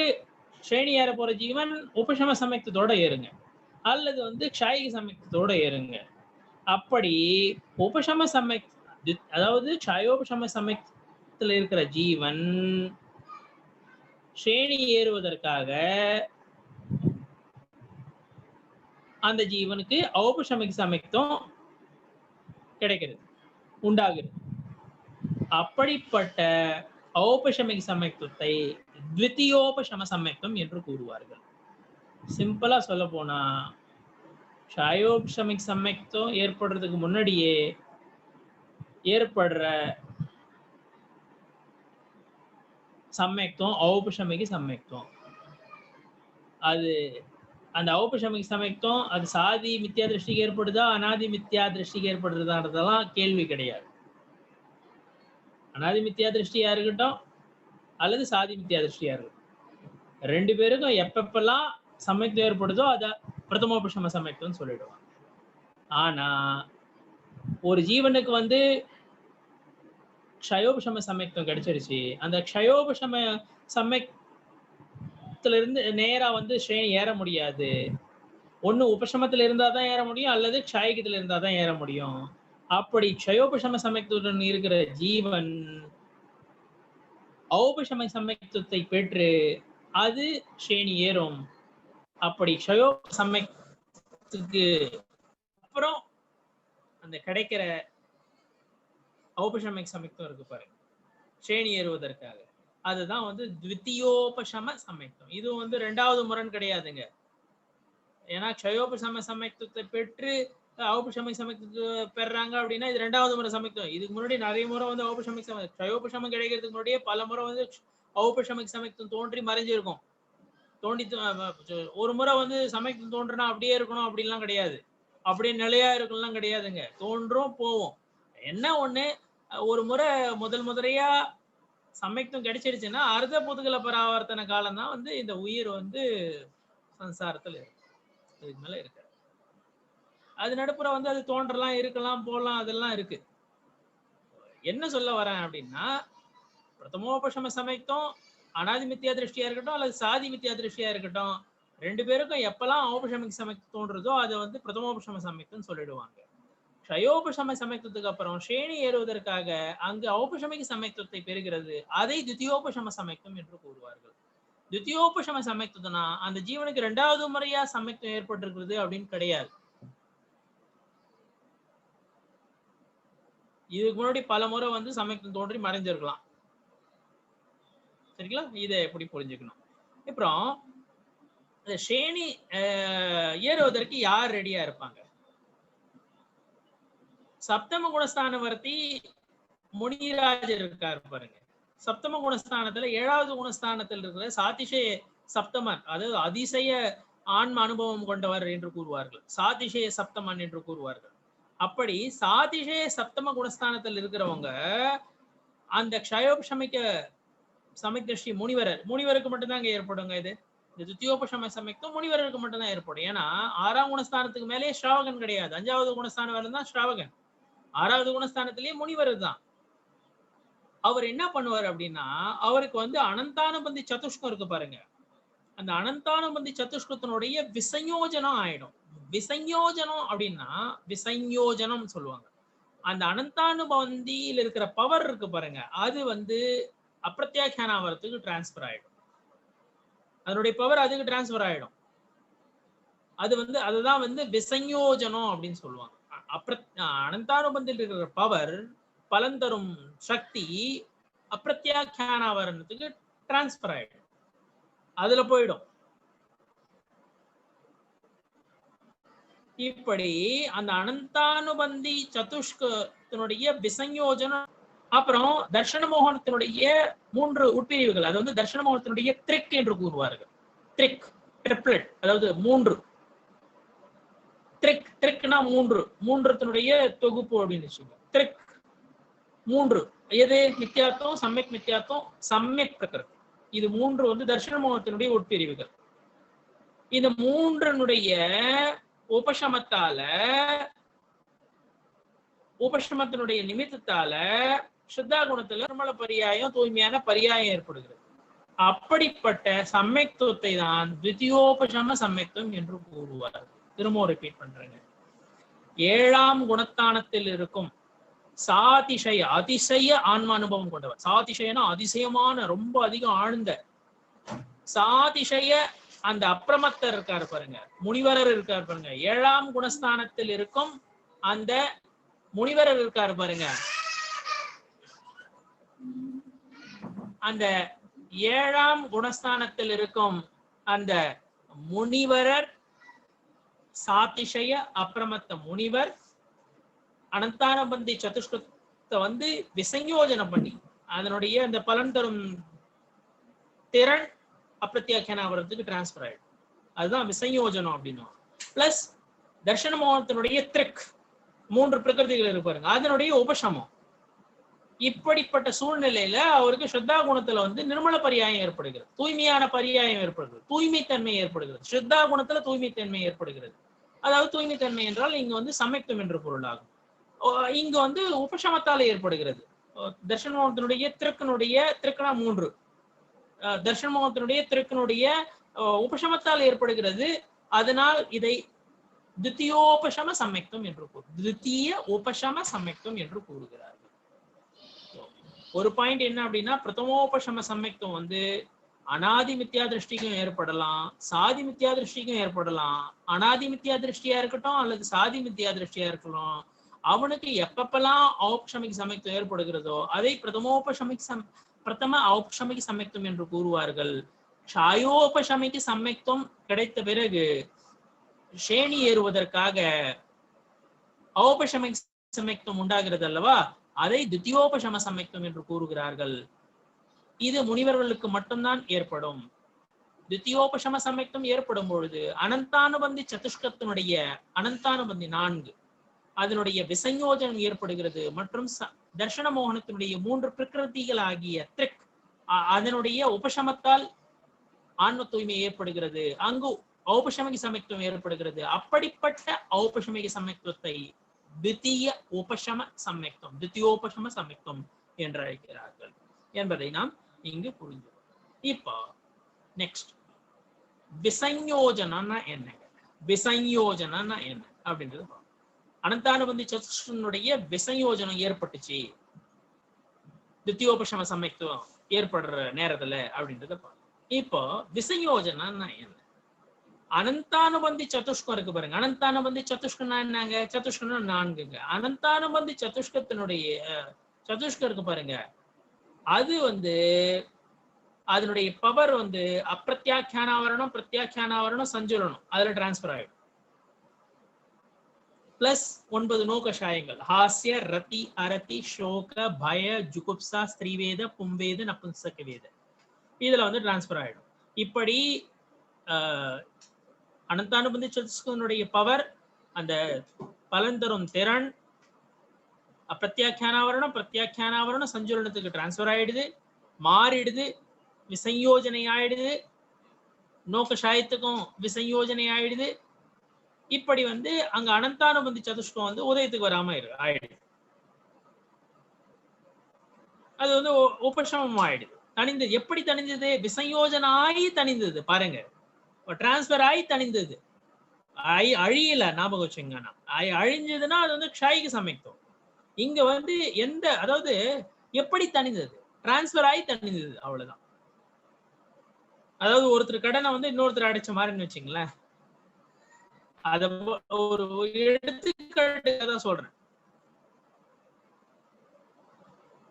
[SPEAKER 1] ஸ்ரேணி ஏற போற ஜீவன் உபசம சமயத்துவத்தோட ஏறுங்க, அல்லது வந்து க்ஷாயிக சமயத்துவத்தோட ஏறுங்க. அப்படி உபசம சமய, அதாவது க்ஷயோபசம சமயத்துல இருக்கிற ஜீவன் ஸ்ரேணி ஏறுவதற்காக அந்த ஜீவனுக்கு ஔபசமிக சமயத்துவம் கிடைக்கிறது, உண்டாகிறது. அப்படிப்பட்ட ஔபசமிக சமயத்துவத்தை த்விதீயோபசம சமயத்துவம் என்று கூறுவார்கள். சிம்பிளா சொல்ல போனா க்ஷயோபசமிக சமயத்துவம் ஏற்படுறதுக்கு முன்னாடியே ஏற்படுற சமயத்துவம் ஔபசமிக சமயத்துவம். அது அந்த ஔபசமிக் சமயத்தும் அது சாதி மித்யா திருஷ்டிக்கு ஏற்படுதா அனாதி மித்யா திருஷ்டிக்கு ஏற்படுறதான்றதெல்லாம் கேள்வி கிடையாது. அனாதி மித்யா திருஷ்டியா இருக்கட்டும் அல்லது சாதி மித்யா திருஷ்டியா இருக்கட்டும், 2 பேருக்கும் எப்பப்பெல்லாம் சமயத்துவம் ஏற்படுதோ அத பிரதமோபசம சமயத்துவம்னு சொல்லிடுவாங்க. ஆனா ஒரு ஜீவனுக்கு வந்து க்ஷயோபசம சமயத்துவம் கிடைச்சிருச்சு, அந்த க்ஷயோபசம சமயத்துல இருந்து நேரா வந்து ஸ்ரேணி ஏற முடியாது. ஒண்ணு உபசமத்துல இருந்தாதான் ஏற முடியும் அல்லது க்ஷயகத்துல இருந்தாதான் ஏற முடியும். அப்படி க்ஷயோபசம சமயத்துடன் இருக்கிற ஜீவன் ஔபசம சமயத்துவத்தை பெற்று அது ஸ்ரேணி ஏறும். அப்படி க்ஷயோ சமயத்துக்கு அப்புறம் அந்த கிடைக்கிற ஔபசமிக் சமயத்துவம் இருக்கு பாருங்க, ஸ்ரேணி ஏறுவதற்காக, அதுதான் வந்து த்விதீயோபசம சமயத்துவம். இது வந்து 2வது முரண் கிடையாதுங்க. ஏன்னா க்ஷயோபசம சமயத்துவத்தை பெற்று ஔபசமிக் சமயத்துவத்தை பெறாங்க அப்படின்னா இது 2வது முறை சமயத்துவம். இதுக்கு முன்னாடி நிறைய முறை வந்து ஔபசமிக் சமயம் க்ஷயோபசமம் கிடைக்கிறதுக்கு முன்னாடியே பல முறை வந்து ஔபசமிக் சமயத்துவம் தோன்றி மறைஞ்சிருக்கும். தோண்டி ஒரு முறை வந்து சமயத்துவம் தோன்றுனா அப்படியே இருக்கணும் அப்படின்லாம் கிடையாது, அப்படியே நிலையா இருக்கணும்லாம் கிடையாதுங்க. தோன்றும் போவோம். என்ன ஒண்ணு, ஒரு முறை முதல்முறையா சமயத்துவம் கிடைச்சிருச்சுன்னா அர்த்த புதுகல பராவர்த்தன காலம் தான் வந்து இந்த உயிர் வந்து சம்சாரத்துல இருக்கு, இதுக்கு மேல இருக்க. அது நடுப்புற வந்து அது தோன்றலாம் இருக்கலாம் போகலாம், அதெல்லாம் இருக்கு. என்ன சொல்ல வரேன் அப்படின்னா, பிரதமோபசம சமயத்தும் அனாதி மித்யா திருஷ்டியா இருக்கட்டும் அல்லது சாதி மித்யா திருஷ்டியா இருக்கட்டும், 2 பேருக்கும் எப்பெல்லாம் ஔபசமிக் சமயத்துவம் தோன்றதோ அதை வந்து பிரதமோபசம சமயத்துவம் சொல்லிடுவாங்க. க்ஷயோபசம சமயத்துவத்துக்கு அப்புறம் ஸ்ரேணி ஏறுவதற்காக அங்கு ஔபசமிக சமயத்துவத்தை பெறுகிறது, அதை த்விதீயோபசம சமயத்துவம் என்று கூறுவார்கள். த்விதீயோபசம சமயத்துவம்னா அந்த ஜீவனுக்கு 2வது முறையா சமயத்துவம் ஏற்பட்டிருக்கிறது அப்படின்னு கிடையாது. இதுக்கு முன்னாடி பல முறை வந்து சமயத்துவம் தோன்றி மறைஞ்சிருக்கலாம். சரிங்களா? இதை எப்படி புரிஞ்சுக்கணும். அப்புறம் ஸ்ரேணி ஏறுவதற்கு யார் ரெடியா இருப்பாங்க? சப்தம குணஸ்தானவர்த்தி முனிராஜர் இருக்காரு பாருங்க. சப்தம குணஸ்தானத்துல 7வது குணஸ்தானத்தில் இருக்கிற சாதிஷய சப்தமன், அதாவது அதிசய ஆன்ம அனுபவம் கொண்டவர் என்று கூறுவார்கள், சாதிஷய சப்தமன் என்று கூறுவார்கள். அப்படி சாதிஷய சப்தம குணஸ்தானத்தில் இருக்கிறவங்க அந்த க்ஷயோபசமிக்க சமயத்ருஷ்டி முனிவருக்கு மட்டும்தான் இங்க ஏற்படுங்க. இது த்விதீயோபசம சமயத்துவம் முனிவருக்கு மட்டும்தான் ஏற்படும். ஏன்னா 6ஆம் குணஸ்தானத்துக்கு மேலே ஸ்ராவகன் கிடையாது. 5வது குணஸ்தானம் வரலாம் தான் ஸ்ராவகன். 6வது குணஸ்தானத்திலேயே முனிவர் தான். அவர் என்ன பண்ணுவார் அப்படின்னா, அவருக்கு வந்து அனந்தானுபந்தி சதுஷ்கம் இருக்கு பாருங்க, அந்த அனந்தானுபந்தி சதுஷ்கத்தினுடைய விசயோஜனம் ஆயிடும். விசயோஜனம் அப்படின்னா விசயோஜனம் சொல்லுவாங்க. அந்த அனந்தானுபந்தியில் இருக்கிற பவர் இருக்கு பாருங்க, அது வந்து அப்பிரத்யாக்யானாவரத்துக்கு டிரான்ஸ்பர் ஆயிடும். அதனுடைய பவர் அதுக்கு டிரான்ஸ்பர் ஆயிடும். அது வந்து அதுதான் வந்து விசயோஜனம் அப்படின்னு சொல்லுவாங்க. அனந்தானுபந்தியில் இருக்கிற பவர், பலன் தரும் சக்தி அப்பிரத்யாக்யானாவரணத்துக்கு டிரான்ஸ்பர் ஆயிடும், அதுல போயிடும். இப்படி அந்த அனந்தானுபந்தி சதுஷ்கத்தினுடைய விசயோஜனம். அப்புறம் தர்ஷன மோகனத்தினுடைய 3 உட்பிரிவுகள், அது வந்து தர்ஷன மோகனத்தினுடைய த்ரிக் என்று கூறுவார்கள். த்ரிக், ட்ரிப்ளெட், அதாவது 3 த்ரிக். த்ரிக்னா 3 தொகுப்பு அப்படின்னு வச்சுக்கோங்க. த்ரிக் 3, எது? மித்யாத்வம், சம்யக் மித்யாத்வம், சம்யக் பிரகிருதி. இது 3 வந்து தர்ஷன மோகத்தினுடைய உட்பிரிவுகள். இந்த 3னுடைய உபசமத்தினுடைய நிமித்தத்தால சுத்தா குணத்துல நிர்மல பரியாயம், தூய்மையான பரியாயம் ஏற்படுகிறது. அப்படிப்பட்ட சமயத்துவத்தை தான் த்விதீயோபசம சமயத்துவம் என்று கூறுவார். திரும்ப ரிப்பீட் பண்றேங்க. 7ஆம் குணஸ்தானத்தில் இருக்கும் சாதிஷய, அதிசய ஆன்ம அனுபவம் கொண்டவர். சாதிஷயனா அதிசயமான, ரொம்ப அதிகம் ஆழ்ந்த சாதிஷய அந்த அப்பிரமத்தர் இருக்காரு பாருங்க, முனிவரர் இருக்காரு பாருங்க. 7ஆம் குணஸ்தானத்தில் இருக்கும் அந்த முனிவரர் இருக்காரு பாருங்க. அந்த 7ஆம் குணஸ்தானத்தில் இருக்கும் அந்த முனிவரர், சாதிஷய அப்பிரமத்த முனிவர் அனந்தானுபந்தி சதுஷ்கத்தை வந்து விசயோஜனம் பண்ணி அதனுடைய அந்த பலன் தரும் திறன் அப்பிரத்யாக்யானாவரத்துக்கு டிரான்ஸ்பர் ஆயிடும். அதுதான் விசயோஜனம் அப்படின்னு. பிளஸ் தர்ஷன மோகத்தினுடைய த்ரிக், 3 பிரகிருதிகள் இருப்பாருங்க, அதனுடைய உபசமம். இப்படிப்பட்ட சூழ்நிலையில அவருக்கு ஸ்ரத்தா குணத்துல வந்து நிர்மல பரியாயம் ஏற்படுகிறது, தூய்மையான பரியாயம் ஏற்படுகிறது, தூய்மைத்தன்மை ஏற்படுகிறது. ஸ்ரத்தா குணத்துல தூய்மைத்தன்மை ஏற்படுகிறது. அதாவது தூய்மைத்தன்மை என்றால் இங்க வந்து சமயத்துவம் என்ற பொருளாகும். இங்க வந்து உபசமத்தால் ஏற்படுகிறது. தர்ஷன மோகத்தினுடைய திருக்குனா 3, தர்ஷன மோகத்தினுடைய திருக்கினுடைய உபசமத்தால் ஏற்படுகிறது. அதனால் இதை தித்தியோபசம சமயத்துவம் என்று தித்திய உபசம சமயத்துவம் என்று கூறுகிறார்கள். ஒரு பாயிண்ட் என்ன அப்படின்னா, பிரதமோபசம சமயத்துவம் வந்து அனாதி மித்யா திருஷ்டிக்கும் ஏற்படலாம், சாதி மித்யா திருஷ்டிக்கும் ஏற்படலாம். அனாதி மித்யா திருஷ்டியா இருக்கட்டும் அல்லது சாதி மித்யா திருஷ்டியா இருக்கலாம், அவனுக்கு எப்பப்பெல்லாம் ஔபசமிக் சமயத்துவம் ஏற்படுகிறதோ அதை பிரதம ஔபசமிக் சமயத்துவம் என்று கூறுவார்கள். க்ஷாயோபசமிக் சமயத்துவம் கிடைத்த பிறகு சேணி ஏறுவதற்காக ஔபசமிக் சமயத்துவம் உண்டாகிறது அல்லவா, அதை தித்தியோபசம சமயத்துவம் என்று கூறுகிறார்கள். இது முனிவர்களுக்கு மட்டும்தான் ஏற்படும். தித்தியோபசம சமயத்துவம் ஏற்படும் பொழுது அனந்தானுபந்தி சதுஷ்கத்தினுடைய அனந்தானுபந்தி 4 அதனுடைய விசயோஜனம் ஏற்படுகிறது. மற்றும் தர்ஷன மோகனத்தினுடைய 3 பிரகிருதிகள் ஆகிய த்ரிக் அதனுடைய உபசமத்தால் ஆன்ம தூய்மை ஏற்படுகிறது. அங்கு ஔபசமிக சமயத்துவம் ஏற்படுகிறது. அப்படிப்பட்ட ஔபசமிக சமயத்துவத்தை தித்திய உபசம சமயத்துவம், தித்தியோபசம சமயத்துவம் என்று அழைக்கிறார்கள் என்பதை நாம் இங்கு புரிஞ்சோம். இப்போ நெக்ஸ்ட் விசயோஜனா என்ன, விசயோஜனா என்ன அப்படின்றது. அனந்தானுபந்தி சதுஷ்கனுடைய விசயோஜனம் ஏற்பட்டுச்சு தித்தியோபசம சமயத்துவம் ஏற்படுற நேரத்துல அப்படின்றத பார்க்கணும். இப்போ விசயோஜனா என்ன, அனந்தானுபந்தி சதுஷ்கம் இருக்கு பாருங்க. அனந்தானுபந்தி சதுஷ்கம்னா என்னங்க, சதுஷ்கம்னா 4ங்க. அனந்தானுபந்தி சதுஷ்கத்தினுடைய சதுஷ்கம் இருக்கு பாருங்க, அது வந்து அதனுடைய பவர் வந்து அப்பிரத்யாக்கியானாவரணம், பிரத்யாக்கியானாவரணம், சஞ்சுலனம் அதுல டிரான்ஸ்பர் ஆயிடும். பிளஸ் 9 நோகஷாயங்கள், ஹாஸ்ய, ரதி, அரதி, சோக, பய, ஜுகுப்சா, ஸ்திரீவேத, பும்வேத, நபும்சக வேத இதுல வந்து டிரான்ஸ்பர் ஆயிடும். இப்படி அனந்தானுபந்தி சதுஷ்கனுடைய பவர், அந்த பலன் தரும் திறன் அப்பிரத்யாக்கியானாவரணம், பிரத்யாக்கியானாவரணம், சஞ்சுலனத்துக்கு டிரான்ஸ்பர் ஆயிடுது, மாறிடுது, விசயோஜனை ஆயிடுது, நோகஷாயத்துக்கும் விசயோஜனை ஆயிடுது. இப்படி வந்து அங்க அனந்தானுபந்தி சதுஷ்கம் வந்து உதயத்துக்கு வராம ஆயிடுது. அது வந்து உபசமம் ஆயிடுது, தனிந்தது. எப்படி தனிந்தது, விசயோஜனாயி தனிந்தது பாருங்க, டிரான்ஸ்பர் ஆகி தனிந்தது, அழியல. ஞாபகம் வச்சுங்கன்னா அழிஞ்சதுன்னா அது வந்து க்ஷாய்க்கு சமயத்துவம். இங்க வந்து எந்த, அதாவது எப்படி தனிந்தது, டிரான்ஸ்பர் ஆகி தனிந்தது, அவ்வளவுதான். அதாவது ஒருத்தர் கடனை வந்து இன்னொருத்தர் அடைச்ச மாதிரின்னு வச்சுங்களேன். அத ஒரு எடுத்துக்காட்டுக்காக தான் சொல்றேன்.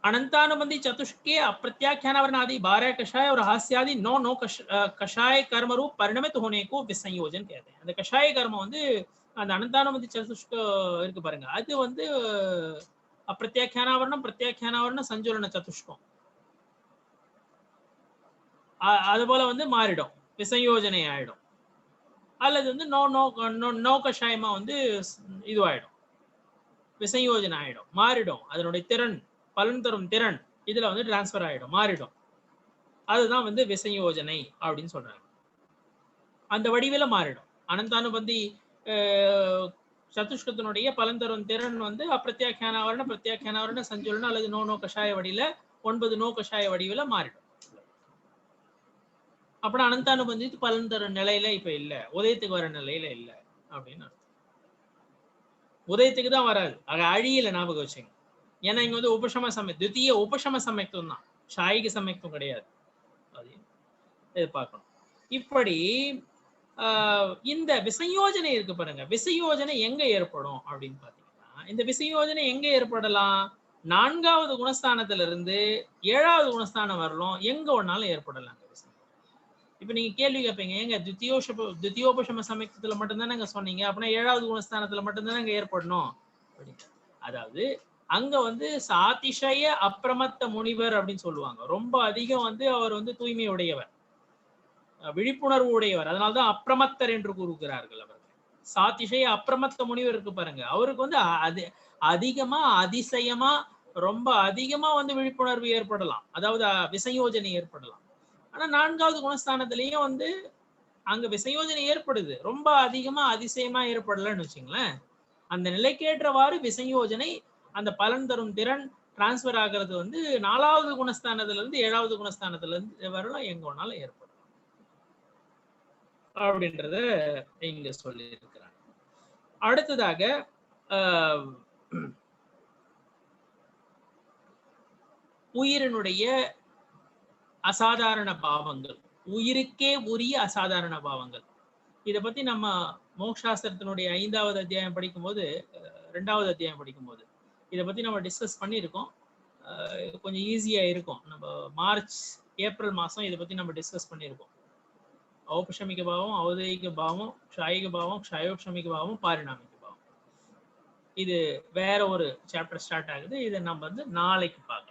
[SPEAKER 1] अनंतानुबंधी चतुष्के अप्रत्याख्यानावरण आदि 12 कषाय और हास्य आदि 9 कषाय कर्म रूप परिणमित होने को विसंयोजन कहते हैं. அந்த கஷாய கர்மம் வந்து அந்த அனந்தானுபந்தி சதுஷ்க இருக்கு பாருங்க, அது வந்து அப்பிரத்யாக்கியானாவரணம், பிரத்யாக்கியானாவரணம், சஞ்சுலன சதுஷ்கம் அது போல வந்து மாறிடும், விசயோஜனை ஆயிடும். அல்லது வந்து நோ கஷாயமா வந்து இதுவாயிடும், விசயோஜனை ஆயிடும், மாறிடும். அதனுடைய திறன், பலன் தரும் திறன் இதுல வந்து டிரான்ஸ்பர் ஆயிடும், மாறிடும். அதுதான் வந்து விசயோஜனை அப்படின்னு சொல்றாங்க. அந்த வடிவில மாறிடும். அனந்தானுபந்தி சதுஷ்கத்தினுடைய பலன் தரும் திறன் வந்து அப்பிரத்யாக்கியானாவரண, பிரத்யாக்கியானாவரண, சஞ்சுலனம் அல்லது நோ கஷாய வடிவில 9 நோ கஷாய வடிவில மாறிடும். அப்புறம் அனந்தானுபந்தி பலன் தரும் நிலையில இப்ப இல்ல, உதயத்துக்கு வர நிலையில இல்ல அப்படின்னு. உதயத்துக்கு தான் வராது, ஆக அழியில. ஞாபகம் வச்சுங்க. ஏன்னா இங்க வந்து உபசம சமயம், தித்திய உபசம சமயத்துவம் தான், ஷாயிக சமயத்துவம் கிடையாது. அது பார்க்கணும். இப்படி இந்த விசயோஜனை இருக்கு பாருங்க, விசயோஜனை எங்க ஏற்படும் அப்படின்னு பாத்தீங்கன்னா, இந்த விசயோஜனை எங்க ஏற்படலாம், 4வது குணஸ்தானத்துல இருந்து 7வது குணஸ்தானம் வரலாம், எங்க ஒன்னாலும் ஏற்படலாம். இப்ப நீங்க கேள்வி கேட்பீங்க, எங்க தித்தியோபசம சமயத்துல மட்டும்தானே சொன்னீங்க, அப்படின்னா 7வது குணஸ்தானத்துல மட்டும்தானே ஏற்படணும். அதாவது அங்க வந்து சாதிஷய அப்பிரமத்த முனிவர் அப்படின்னு சொல்லுவாங்க. ரொம்ப அதிகம் வந்து அவர் வந்து தூய்மை உடையவர். விழிப்புணர்வு உடையவர். அதனால்தான் அப்பிரமத்தர் என்று கூறுகிறார்கள் அவர். சாதிஷய அப்பிரமத்த முனிவர் இருக்கு பாருங்க, அவருக்கு வந்து அது அதிகமா அதிசயமா ரொம்ப அதிகமா வந்து விழிப்புணர்வு ஏற்படலாம், அதாவது விசயோஜனை ஏற்படலாம். ஆனா 4வது குணஸ்தானத்திலயும் வந்து அங்க விசயோஜனை ஏற்படுது, ரொம்ப அதிகமா அதிசயமா ஏற்படலன்னு வச்சுங்களேன். அந்த நிலைக்கேற்றவாறு விசயோஜனை அந்த பலன் தரும் திறன் டிரான்ஸ்பர் ஆகிறது வந்து 4வது குணஸ்தானத்துல இருந்து 7வது குணஸ்தானத்துல இருந்து வரலாம், எங்க வேணாலும் ஏற்படும் அப்படின்றத இங்க சொல்லி இருக்கிறாங்க. அடுத்ததாக உயிரினுடைய அசாதாரண பாவங்கள், உயிருக்கே உரிய அசாதாரண பாவங்கள். இத பத்தி நம்ம மோக்ஷாஸ்திரத்தினுடைய 5வது அத்தியாயம் படிக்கும்போது 2வது அத்தியாயம் படிக்கும்போது இத பத்தி நம்ம டிஸ்கஸ் பண்ணியிருக்கோம். கொஞ்சம் ஈஸியா இருக்கும். நம்ம மார்ச் ஏப்ரல் மாசம் இத பத்தி நம்ம டிஸ்கஸ் பண்ணியிருக்கோம். ஔபசமிக பாவம், ஔதயிக பாவம், க்ஷாயிக பாவம், க்ஷயோக்ஷமிக பாவம், பாரிணாமிக பாவம். இது வேற ஒரு சாப்டர் ஸ்டார்ட் ஆகுது. இதை நம்ம வந்து நாளைக்கு பார்க்கலாம்.